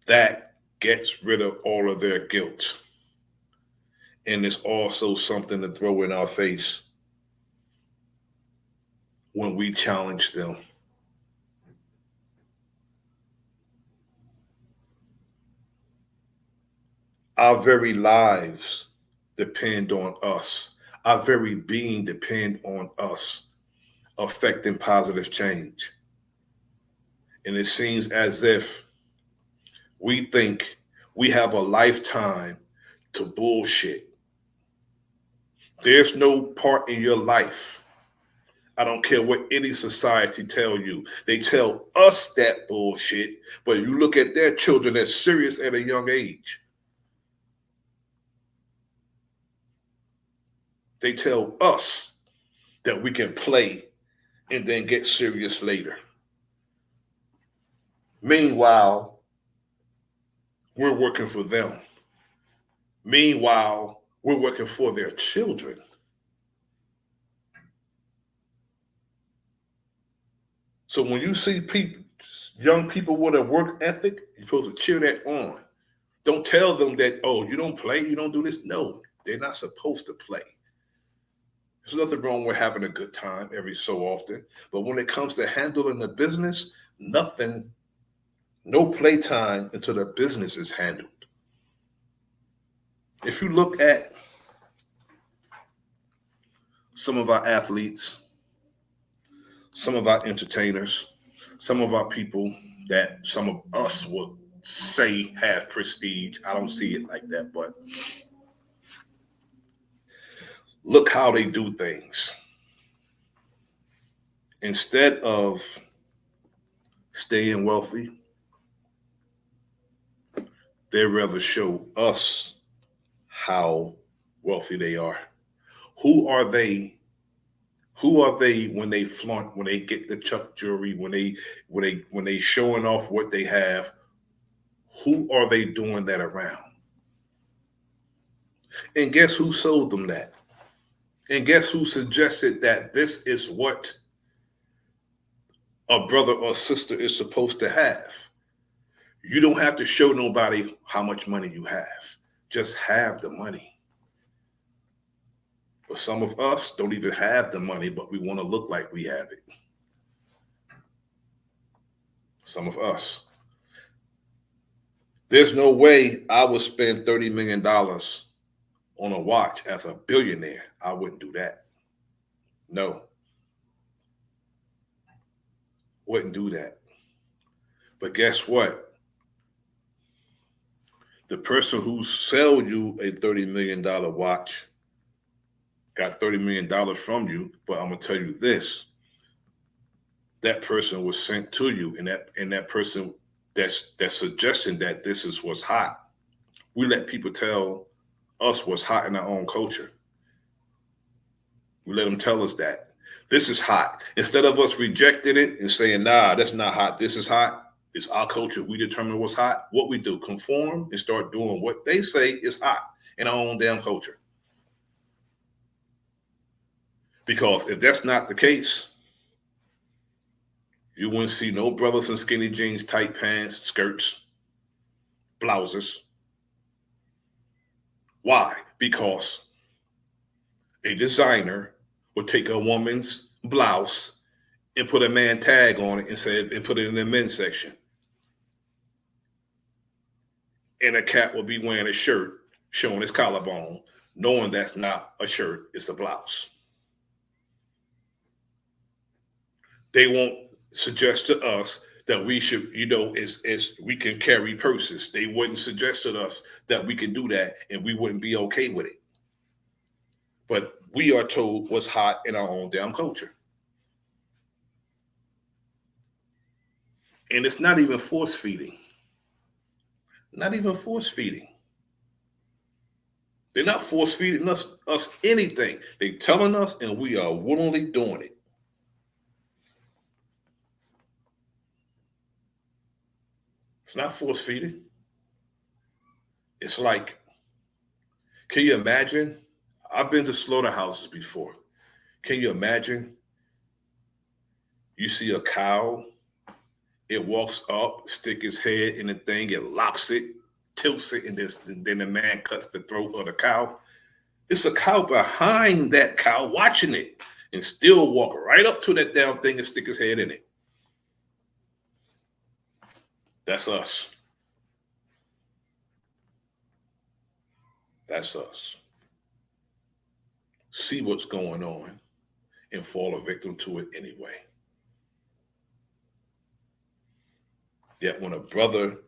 That gets rid of all of their guilt. And it's also something to throw in our face when we challenge them. Our very lives depend on us. Our very being depend on us affecting positive change. And it seems as if we think we have a lifetime to bullshit. There's no part in your life. I don't care what any society tell you. They tell us that bullshit, but you look at their children that's serious at a young age. They tell us that we can play and then get serious later. Meanwhile, we're working for them. Meanwhile, we're working for their children. So when you see people, young people with a work ethic, you're supposed to cheer that on. Don't tell them that, oh, you don't play, you don't do this. No, they're not supposed to play. There's nothing wrong with having a good time every so often. But when it comes to handling the business, nothing, no playtime until the business is handled. If you look at some of our athletes, some of our entertainers, some of our people that some of us would say have prestige. I don't see it like that, but look how they do things. Instead of staying wealthy, they rather show us how wealthy they are. Who are they? Who are they when they flaunt, when they get the Chuck jewelry, when they showing off what they have? Who are they doing that around? And guess who sold them that? And guess who suggested that this is what a brother or sister is supposed to have? You don't have to show nobody how much money you have. Just have the money. But some of us don't even have the money, but we want to look like we have it. Some of us. There's no way I would spend $30 million on a watch as a billionaire. I wouldn't do that. No. Wouldn't do that. But guess what? The person who sell you a $30 million watch got $30 million from you, but I'm gonna tell you this. That person was sent to you, and that person that's suggesting that this is what's hot. We let people tell us what's hot in our own culture. We let them tell us that this is hot. Instead of us rejecting it and saying, nah, that's not hot, this is hot. It's our culture. We determine what's hot. What we do, conform and start doing what they say is hot in our own damn culture. Because if that's not the case, you wouldn't see no brothers in skinny jeans, tight pants, skirts, blouses. Why? Because a designer would take a woman's blouse and put a man tag on it and put it in the men's section. And a cat will be wearing a shirt showing his collarbone, knowing that's not a shirt, it's a blouse. They won't suggest to us that we should, is we can carry purses. They wouldn't suggest to us that we can do that and we wouldn't be okay with it. But we are told what's hot in our own damn culture. And it's not even force feeding. Not even force feeding. They're not force feeding us anything. They're telling us and we are willingly doing it. It's not force feeding. It's like, can you imagine? I've been to slaughterhouses before. Can you imagine? You see a cow, it walks up, stick its head in the thing, it locks it, tilts it, and then the man cuts the throat of the cow. It's a cow behind that cow watching it and still walk right up to that damn thing and stick his head in it. That's us. That's us. See what's going on and fall a victim to it anyway. Yet when a brother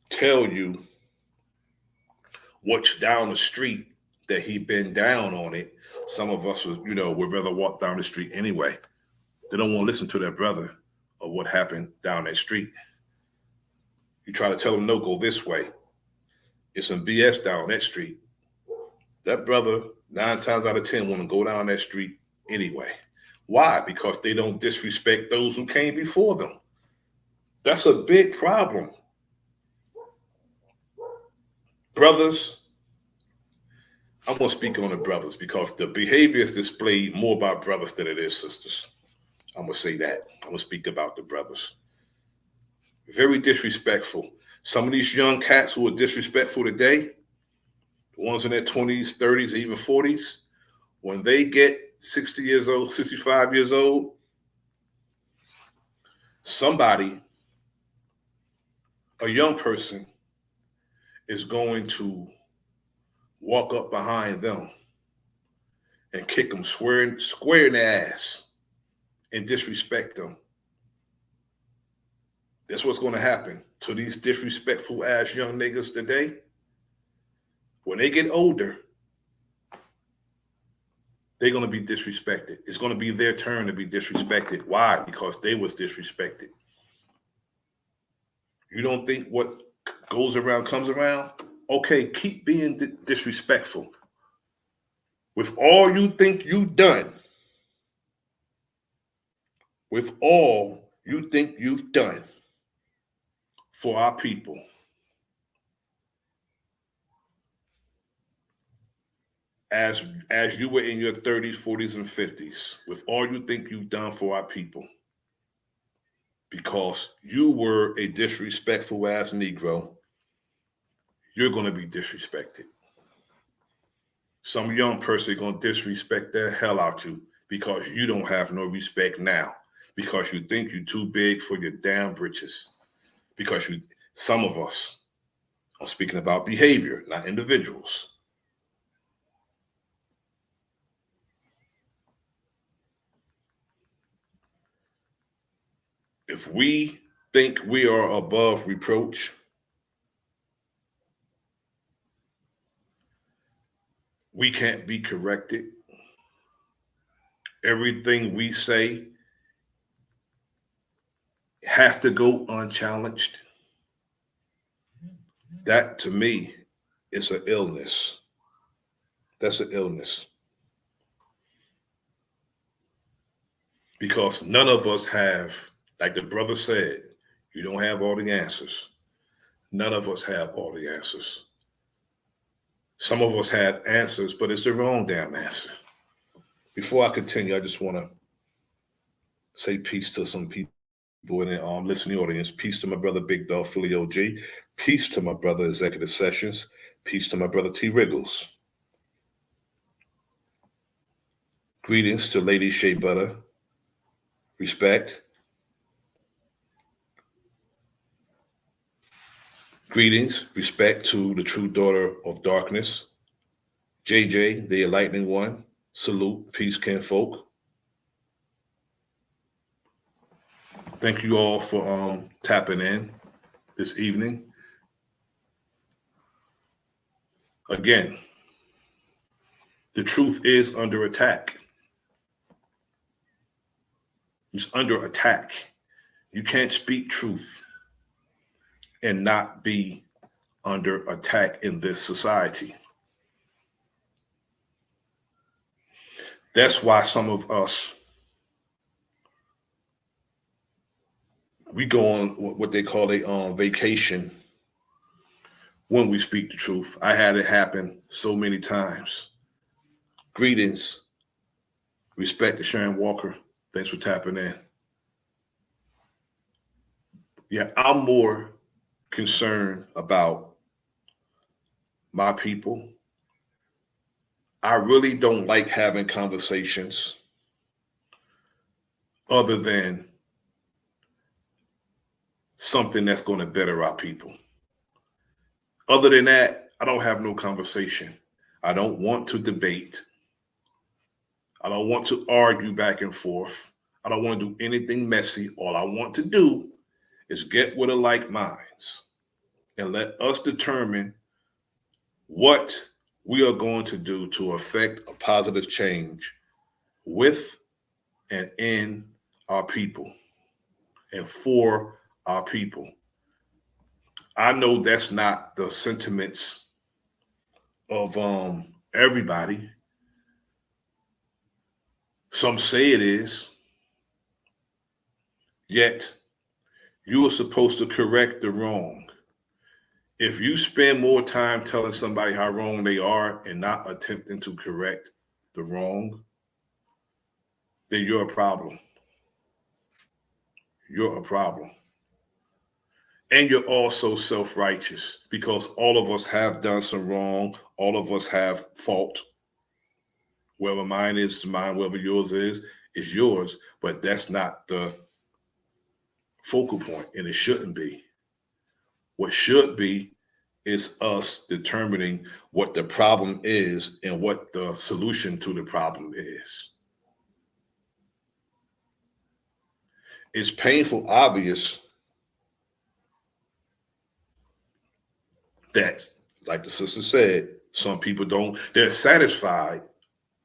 tell you what's down the street that he been down on it, some of us would rather walk down the street anyway. They don't want to listen to their brother or what happened down that street. You try to tell them, no, go this way. It's some BS down that street. That brother, 9 times out of 10, want to go down that street anyway. Why? Because they don't disrespect those who came before them. That's a big problem. Brothers, I'm going to speak on the brothers because the behavior is displayed more by brothers than it is sisters. I'm going to say that. I'm going to speak about the brothers. Very disrespectful. Some of these young cats who are disrespectful today, the ones in their 20s, 30s, even 40s, when they get 60 years old, 65 years old, somebody, a young person, is going to walk up behind them and kick them square in the ass and disrespect them. That's what's going to happen to these disrespectful ass young niggas today. When they get older, they're going to be disrespected. It's going to be their turn to be disrespected. Why? Because they was disrespected. You don't think what goes around comes around? Okay, keep being disrespectful. With all you think you've done, with all you think you've done for our people, as you were in your 30s, 40s, and 50s, with all you think you've done for our people, because you were a disrespectful ass Negro, you're going to be disrespected. Some young person going to disrespect the hell out you because you don't have no respect now, because you think you're too big for your damn britches. Because some of us, I'm speaking about behavior, not individuals. If we think we are above reproach, we can't be corrected. Everything we say has to go unchallenged. That, to me, is an illness. That's an illness. Because none of us have, like the brother said, you don't have all the answers. None of us have all the answers. Some of us have answers, but it's the wrong damn answer. Before I continue, I just want to say peace to some people in the listening audience. Peace to my brother Big Dog Philly OG. Peace to my brother Executive Sessions. Peace to my brother T. Wriggles. Greetings to Lady Shea Butter. Respect. Greetings, respect to the true daughter of darkness. JJ, the enlightening one. Salute, peace, kinfolk. Thank you all for tapping in this evening. Again, the truth is under attack. It's under attack. You can't speak truth and not be under attack in this society. That's why some of us we go on what they call a vacation when we speak the truth. I had it happen so many times. Greetings, respect to Sharon Walker. Thanks for tapping in. Yeah, I'm more concerned about my people. I really don't like having conversations other than something that's going to better our people. Other than that, I don't have no conversation. I don't want to debate. I don't want to argue back and forth. I don't want to do anything messy. All I want to do is get with a like minds and let us determine what we are going to do to affect a positive change with and in our people and for our people. I know that's not the sentiments of everybody. Some say it is, yet you are supposed to correct the wrong. If you spend more time telling somebody how wrong they are and not attempting to correct the wrong, then you're a problem. You're a problem. And you're also self-righteous because all of us have done some wrong. All of us have fault. Wherever mine is mine, wherever yours is yours. But that's not the focal point, and it shouldn't be. What should be is us determining what the problem is and what the solution to the problem is. It's painful, obvious that, like the sister said, some people they're satisfied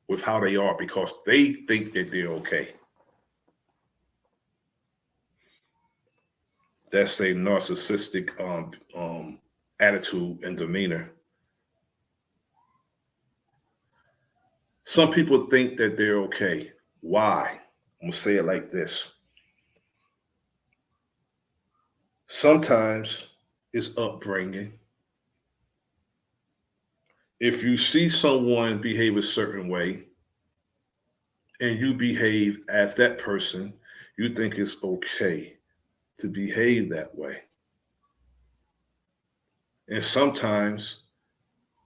with how they are because they think that they're okay. That's a narcissistic attitude and demeanor. Some people think that they're okay. Why? I'm going to say it like this. Sometimes it's upbringing. If you see someone behave a certain way and you behave as that person, you think it's okay to behave that way. And sometimes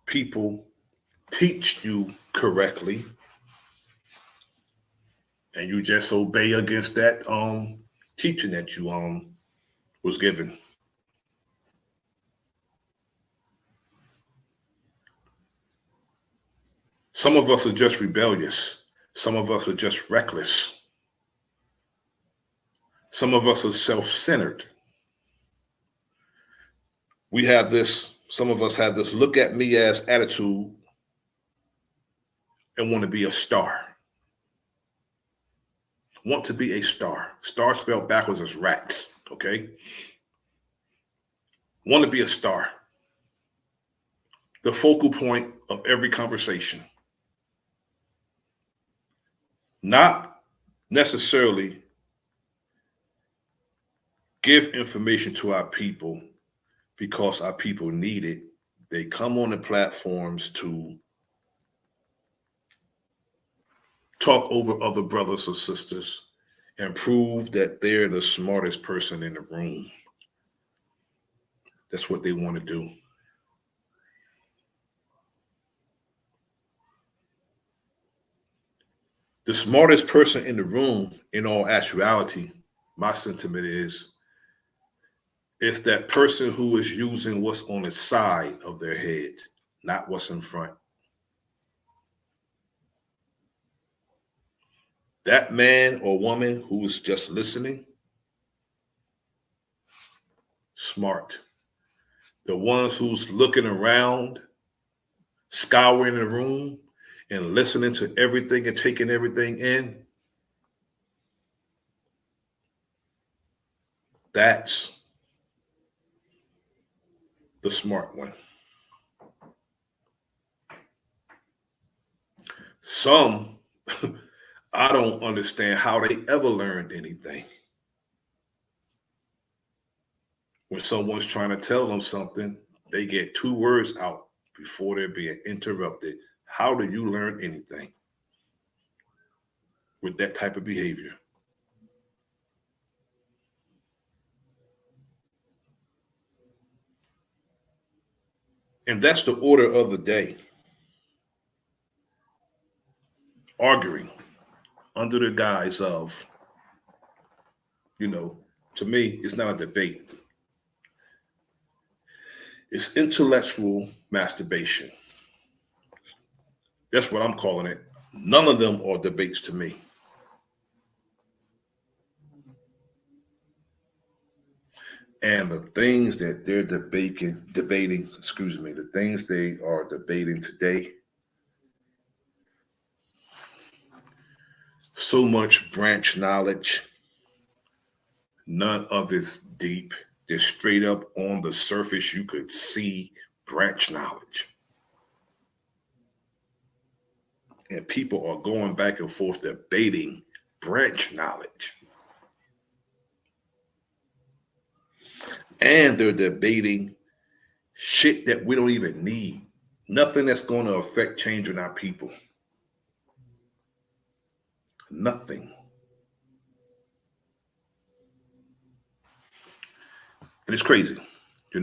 people teach you correctly and you just obey against that teaching that you was given. Some of us are just rebellious. Some of us are just reckless. Some of us are self-centered. Some of us have this look at me as attitude and want to be a star. Want to be a star. Star spelled backwards is rats, okay? Want to be a star. The focal point of every conversation. Not necessarily give information to our people because our people need it. They come on the platforms to talk over other brothers or sisters and prove that they're the smartest person in the room. That's what they want to do. The smartest person in the room, in all actuality, my sentiment is that person who is using what's on the side of their head, not what's in front. That man or woman who is just listening, smart. The ones who's looking around, scouring the room, and listening to everything and taking everything in, that's the smart one. Some, I don't understand how they ever learned anything. When someone's trying to tell them something, they get 2 words out before they're being interrupted. How do you learn anything with that type of behavior? And that's the order of the day. Arguing under the guise of, to me, it's not a debate. It's intellectual masturbation. That's what I'm calling it. None of them are debates to me. And the things that they're debating, the things they are debating today, so much branch knowledge, none of it's deep. They're straight up on the surface. You could see branch knowledge. And people are going back and forth debating branch knowledge. And they're debating shit that we don't even need. Nothing that's going to affect change in our people. Nothing. And it's crazy. If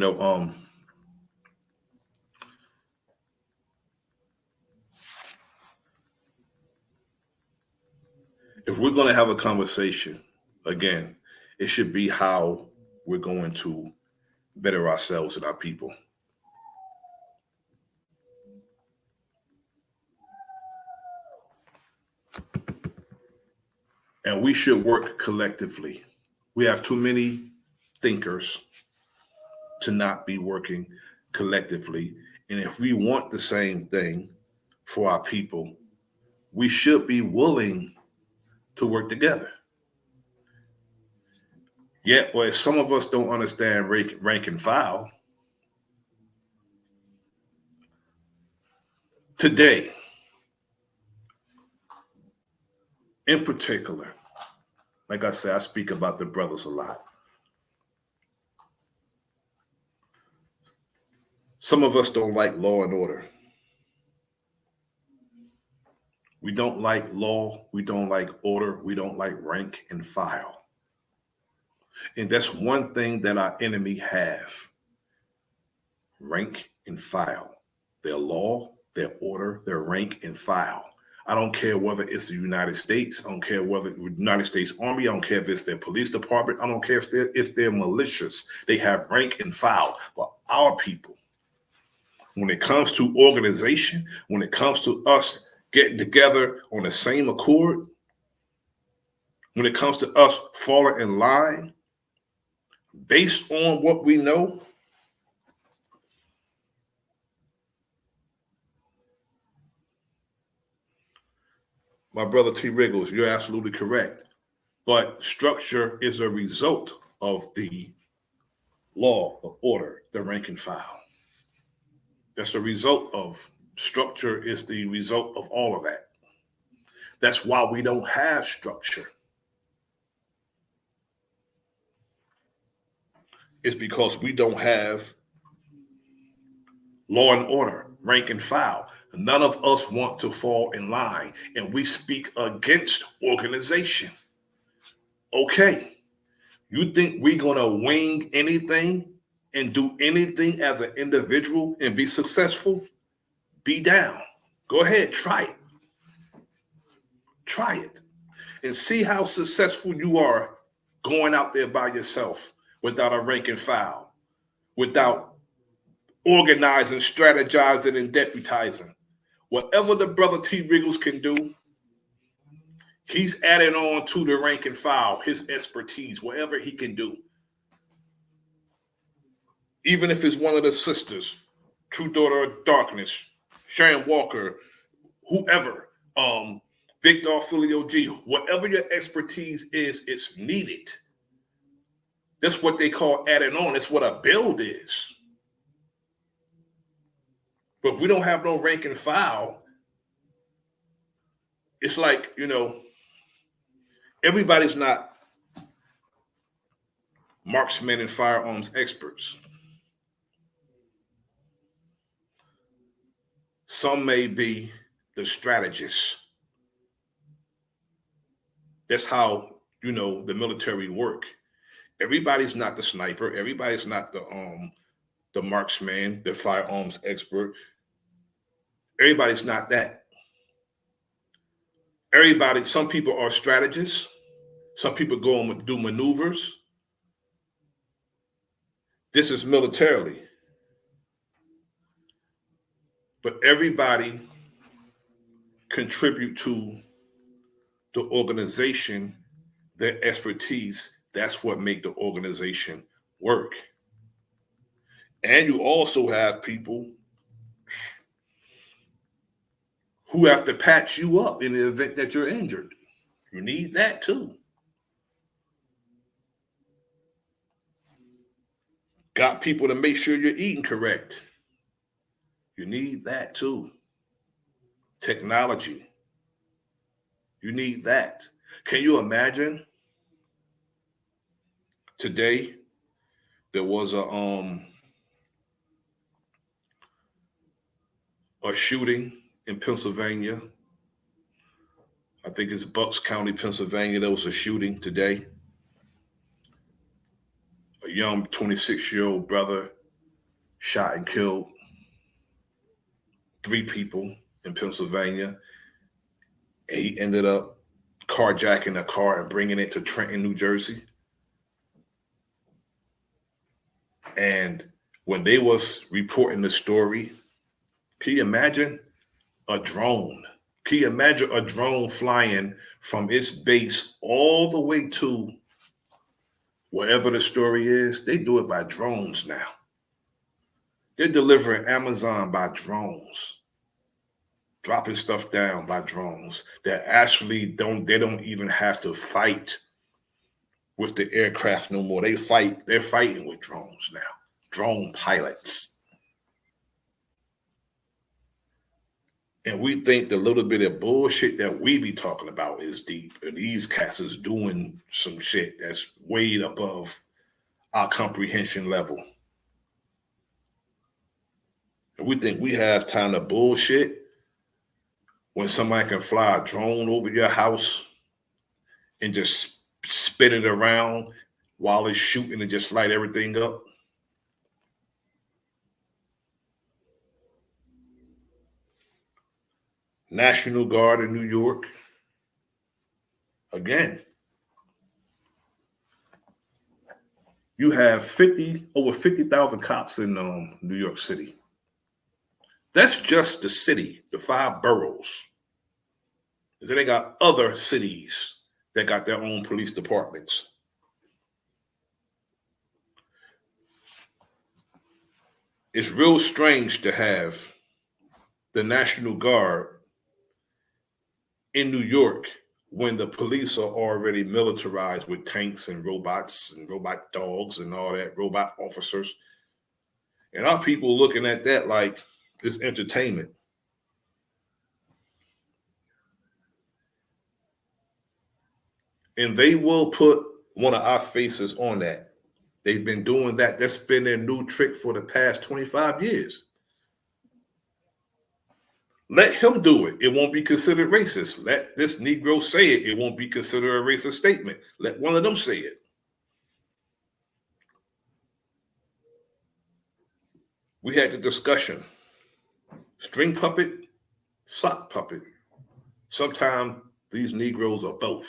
we're going to have a conversation, again, it should be how we're going to better ourselves and our people. And we should work collectively. We have too many thinkers to not be working collectively. And if we want the same thing for our people, we should be willing to work together. Yet, well, some of us don't understand rank and file. Today, in particular, like I said, I speak about the brothers a lot. Some of us don't like law and order. We don't like law. We don't like order. We don't like rank and file. And that's one thing that our enemy have. Rank and file. Their law, their order, their rank and file. I don't care whether it's the United States. I don't care whether it's the United States Army. I don't care if it's their police department. I don't care if they're malicious. They have rank and file. But our people, when it comes to organization, when it comes to us getting together on the same accord, when it comes to us falling in line based on what we know, my brother T. Wriggles, you're absolutely correct. But structure is a result of the law, the order, the rank and file. That's a result of structure, is the result of all of that. That's why we don't have structure. It's because we don't have law and order, rank and file. None of us want to fall in line, and we speak against organization. Okay, you think we're going to wing anything and do anything as an individual and be successful? Be down. Go ahead, try it. Try it and see how successful you are going out there by yourself without a rank and file, without organizing, strategizing, and deputizing. Whatever the brother T. Wriggles can do, he's adding on to the rank and file, his expertise, whatever he can do. Even if it's one of the sisters, True Daughter of Darkness, Sharon Walker, whoever, Victor Filio G, whatever your expertise is, it's needed. That's what they call adding on. It's what a build is. But if we don't have no rank and file, it's like, everybody's not marksmen and firearms experts. Some may be the strategists. That's how, the military work. Everybody's not the sniper. Everybody's not the marksman, the firearms expert. Everybody's not that. Some people are strategists. Some people go and do maneuvers. This is militarily. But everybody contribute to the organization, their expertise. That's what make the organization work. And you also have people who have to patch you up in the event that you're injured. You need that too. Got people to make sure you're eating correct. You need that too. Technology. You need that. Can you imagine? Today, there was a shooting in Pennsylvania. I think it's Bucks County, Pennsylvania. There was a shooting today. A young 26-year-old brother shot and killed 3 people in Pennsylvania. And he ended up carjacking a car and bringing it to Trenton, New Jersey. And when they was reporting the story, can you imagine a drone? Can you imagine a drone flying from its base all the way to wherever the story is? They do it by drones now. They're delivering Amazon by drones, dropping stuff down by drones. They don't even have to fight with the aircraft no more. They're fighting with drones now. Drone pilots. And we think the little bit of bullshit that we be talking about is deep. And these cats is doing some shit that's way above our comprehension level. And we think we have time to bullshit when somebody can fly a drone over your house and just spin it around while it's shooting and just light everything up. National Guard in New York. Again, you have over 50,000 cops in New York City. That's just the city, the 5 boroughs. Then they got other cities that got their own police departments. It's real strange to have the National Guard in New York when the police are already militarized with tanks and robots and robot dogs and all that, robot officers. And our people looking at that like it's entertainment. And they will put one of our faces on that. They've been doing that. That's been their new trick for the past 25 years. Let him do it. It won't be considered racist. Let this Negro say it. It won't be considered a racist statement. Let one of them say it. We had the discussion. String puppet, sock puppet. Sometimes these Negroes are both.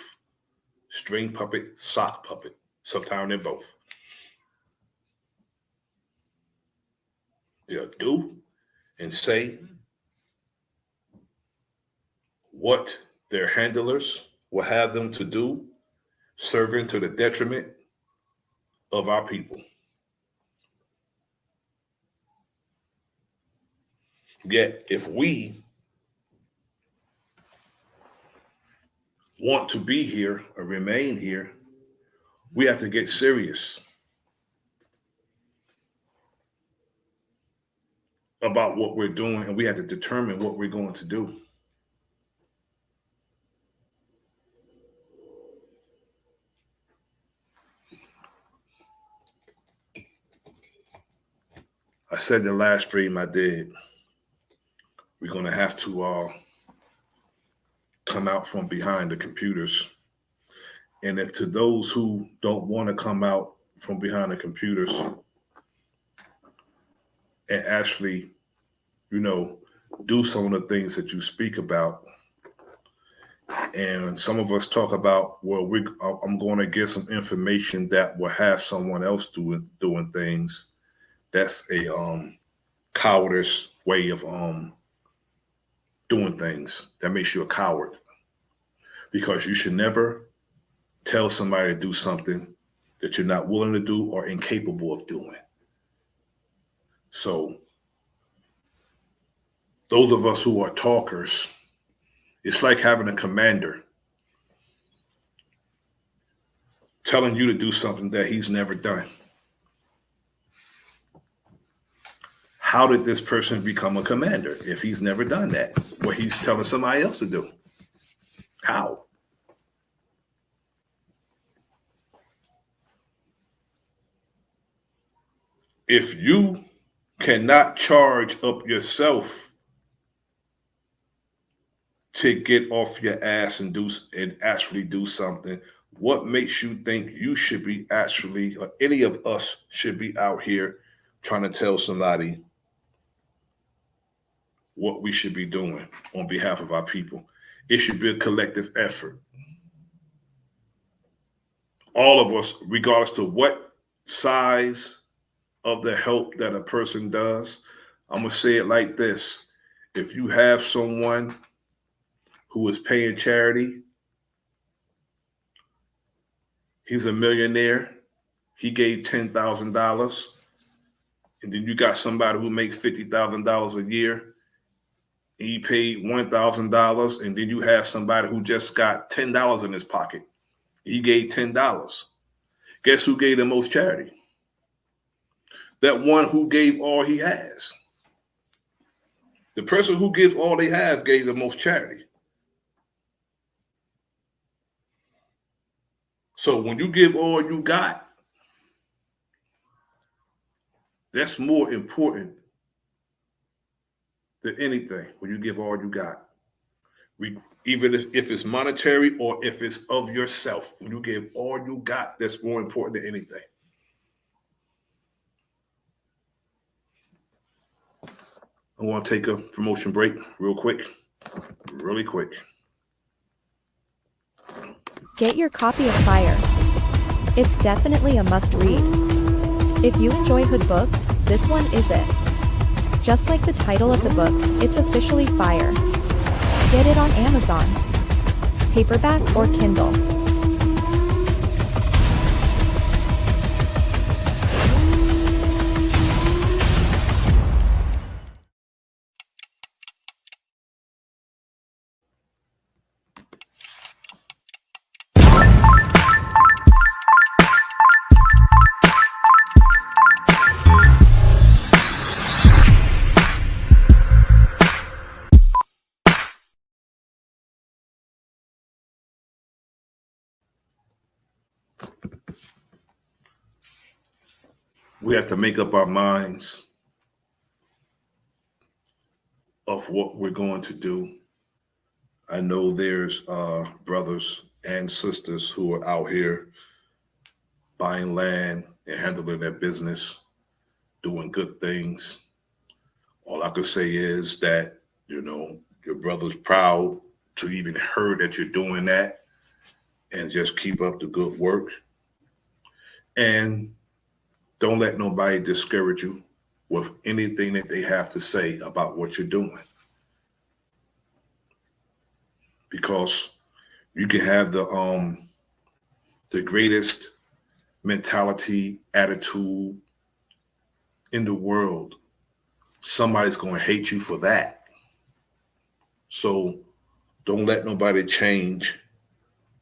String puppet, sock puppet. Sometimes they're both. They'll do and say what their handlers will have them to do, serving to the detriment of our people. Yet, if we want to be here or remain here, we have to get serious about what we're doing, and we have to determine what we're going to do. said in the last stream I did, we're going to have to come out from behind the computers. And if to those who don't want to come out from behind the computers and actually, do some of the things that you speak about, and some of us talk about, well, I'm going to get some information that will have someone else doing things. That's a cowardice way of doing things. That makes you a coward, because you should never tell somebody to do something that you're not willing to do or incapable of doing. So those of us who are talkers, it's like having a commander telling you to do something that he's never done. How did this person become a commander if he's never done that? What he's telling somebody else to do? How? If you cannot charge up yourself to get off your ass and actually do something, what makes you think you should be actually, or any of us should be out here trying to tell somebody what we should be doing on behalf of our people? It should be a collective effort. All of us, regardless to what size of the help that a person does. I'm going to say it like this. If you have someone who is paying charity, he's a millionaire, he gave $10,000, and then you got somebody who makes $50,000 a year, and he paid $1,000, and then you have somebody who just got $10 in his pocket. He gave $10. Guess who gave the most charity? That one who gave all he has. The person who gives all they have gave the most charity. So when you give all you got, that's more important than anything. When you give all you got, even if it's monetary or if it's of yourself, when you give all you got, that's more important than anything. I want to take a promotion break really quick. Get your copy of Fire. It's definitely a must read. If you enjoy hood books, this one is it. Just like the title of the book, it's officially Fire. Get it on Amazon, paperback or Kindle. We have to make up our minds of what we're going to do. I know there's brothers and sisters who are out here buying land and handling their business, doing good things. All I could say is that, your brother's proud to even hear that you're doing that, and just keep up the good work. And don't let nobody discourage you with anything that they have to say about what you're doing. Because you can have the greatest mentality, attitude in the world. Somebody's going to hate you for that. So don't let nobody change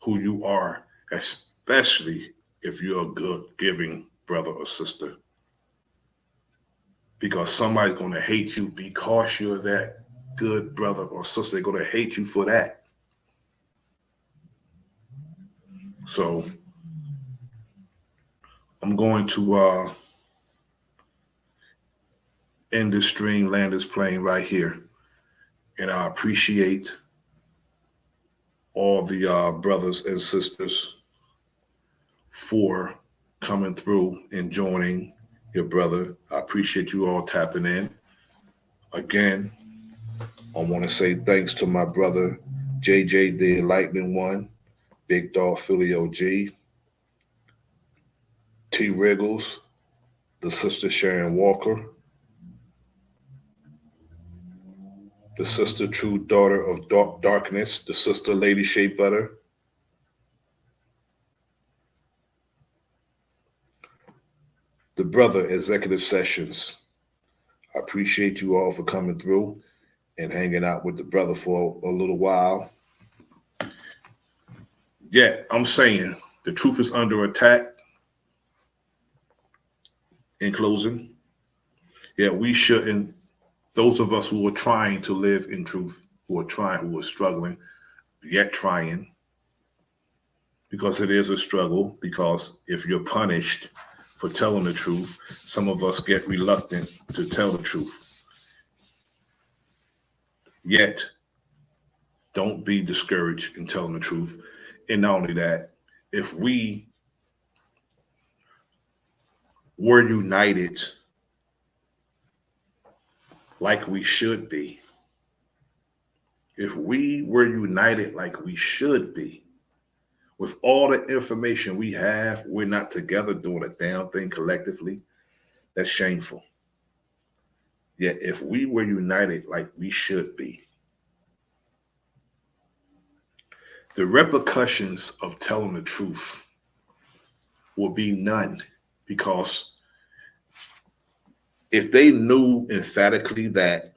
who you are, especially if you're a good giving brother or sister. Because somebody's going to hate you because you're that good brother or sister. They're going to hate you for that. So I'm going to end this stream, land this plane right here. And I appreciate all the brothers and sisters for coming through and joining your brother. I appreciate you all tapping in. Again, I want to say thanks to my brother JJ the Enlightening One, Big Dog Philly OG, T Wriggles, the sister Sharon Walker, the sister True Daughter of Darkness, the sister Lady Shea Butter, the brother Executive Sessions. I appreciate you all for coming through and hanging out with the brother for a little while. Yeah, I'm saying the truth is under attack. In closing, yeah, we shouldn't, those of us who are trying to live in truth, who are struggling, yet trying, because it is a struggle, because if you're punished for telling the truth, some of us get reluctant to tell the truth. Yet, don't be discouraged in telling the truth. And not only that, if we were united like we should be, if we were united like we should be, with all the information we have, we're not together doing a damn thing collectively. That's shameful. Yet if we were united like we should be, the repercussions of telling the truth will be none, because if they knew emphatically that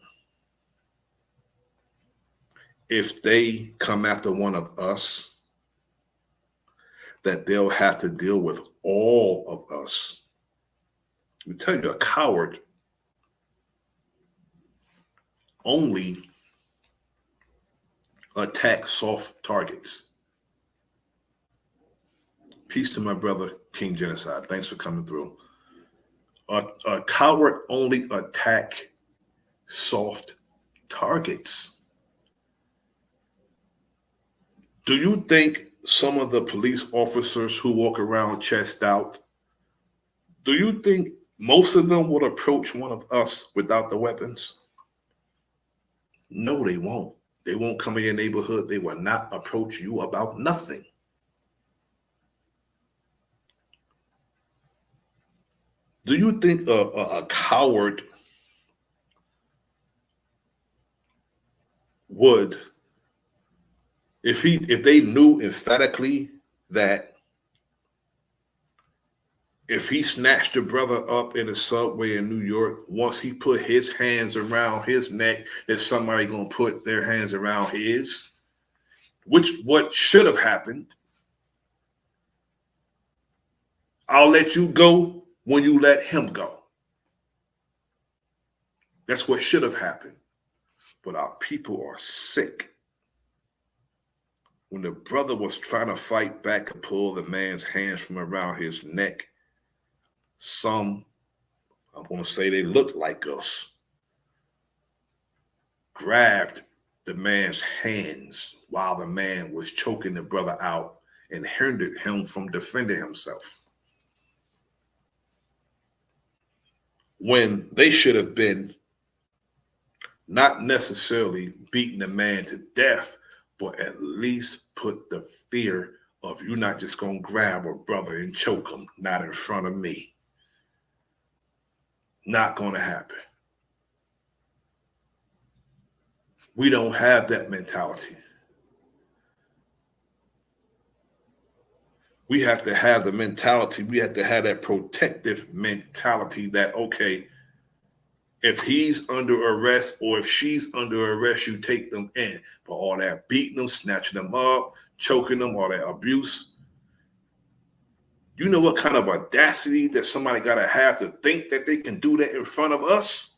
if they come after one of us, that they'll have to deal with all of us. We tell you, a coward only attacks soft targets. Peace to my brother, King Genocide. Thanks for coming through. A coward only attack soft targets. Do you think some of the police officers who walk around chest out, do you think most of them would approach one of us without the weapons? No, they won't. They won't come in your neighborhood. They will not approach you about nothing. Do you think a coward would, if they knew emphatically that if he snatched a brother up in a subway in New York, once he put his hands around his neck, there's somebody gonna put their hands around his, what should have happened? I'll let you go when you let him go. That's what should have happened. But our people are sick. When the brother was trying to fight back and pull the man's hands from around his neck, some, I'm going to say they looked like us, grabbed the man's hands while the man was choking the brother out and hindered him from defending himself. When they should have been not necessarily beating the man to death, but at least put the fear of you not just going to grab a brother and choke him, not in front of me. Not going to happen. We don't have that mentality. We have to have the mentality. We have to have that protective mentality that, okay, if he's under arrest or if she's under arrest, you take them in. But all that beating them, snatching them up, choking them, all that abuse. You know what kind of audacity that somebody got to have to think that they can do that in front of us?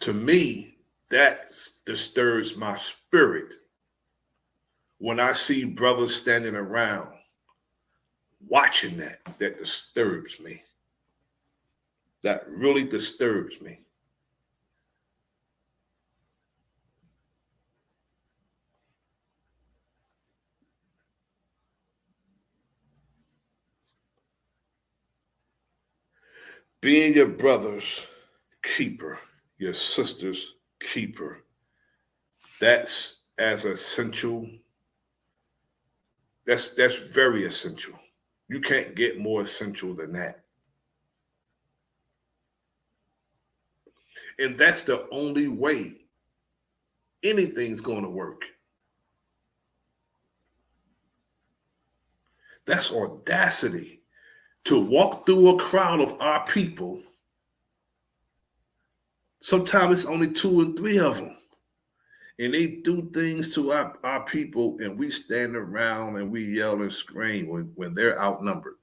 To me, that disturbs my spirit when I see brothers standing around watching that disturbs me. That really disturbs me. Being your brother's keeper, your sister's keeper, that's as essential. That's very essential. You can't get more essential than that. And that's the only way anything's going to work. That's audacity. To walk through a crowd of our people, sometimes it's only 2 and 3 of them. And they do things to our people, and we stand around and we yell and scream when they're outnumbered.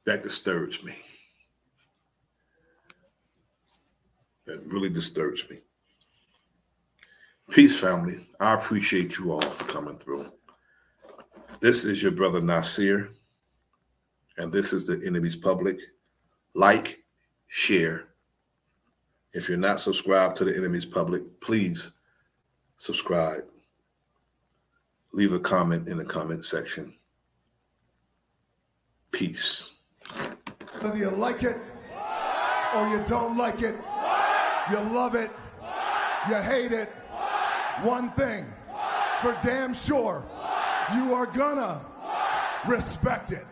That disturbs me. That really disturbs me. Peace, family. I appreciate you all for coming through. This is your brother Nasir, and this is the Enemies Public. Like, share. If you're not subscribed to the Enemies Public, please subscribe. Leave a comment in the comment section. Peace. Whether you like it or you don't like it, you love it, you hate it, one thing for damn sure, you are gonna respect it.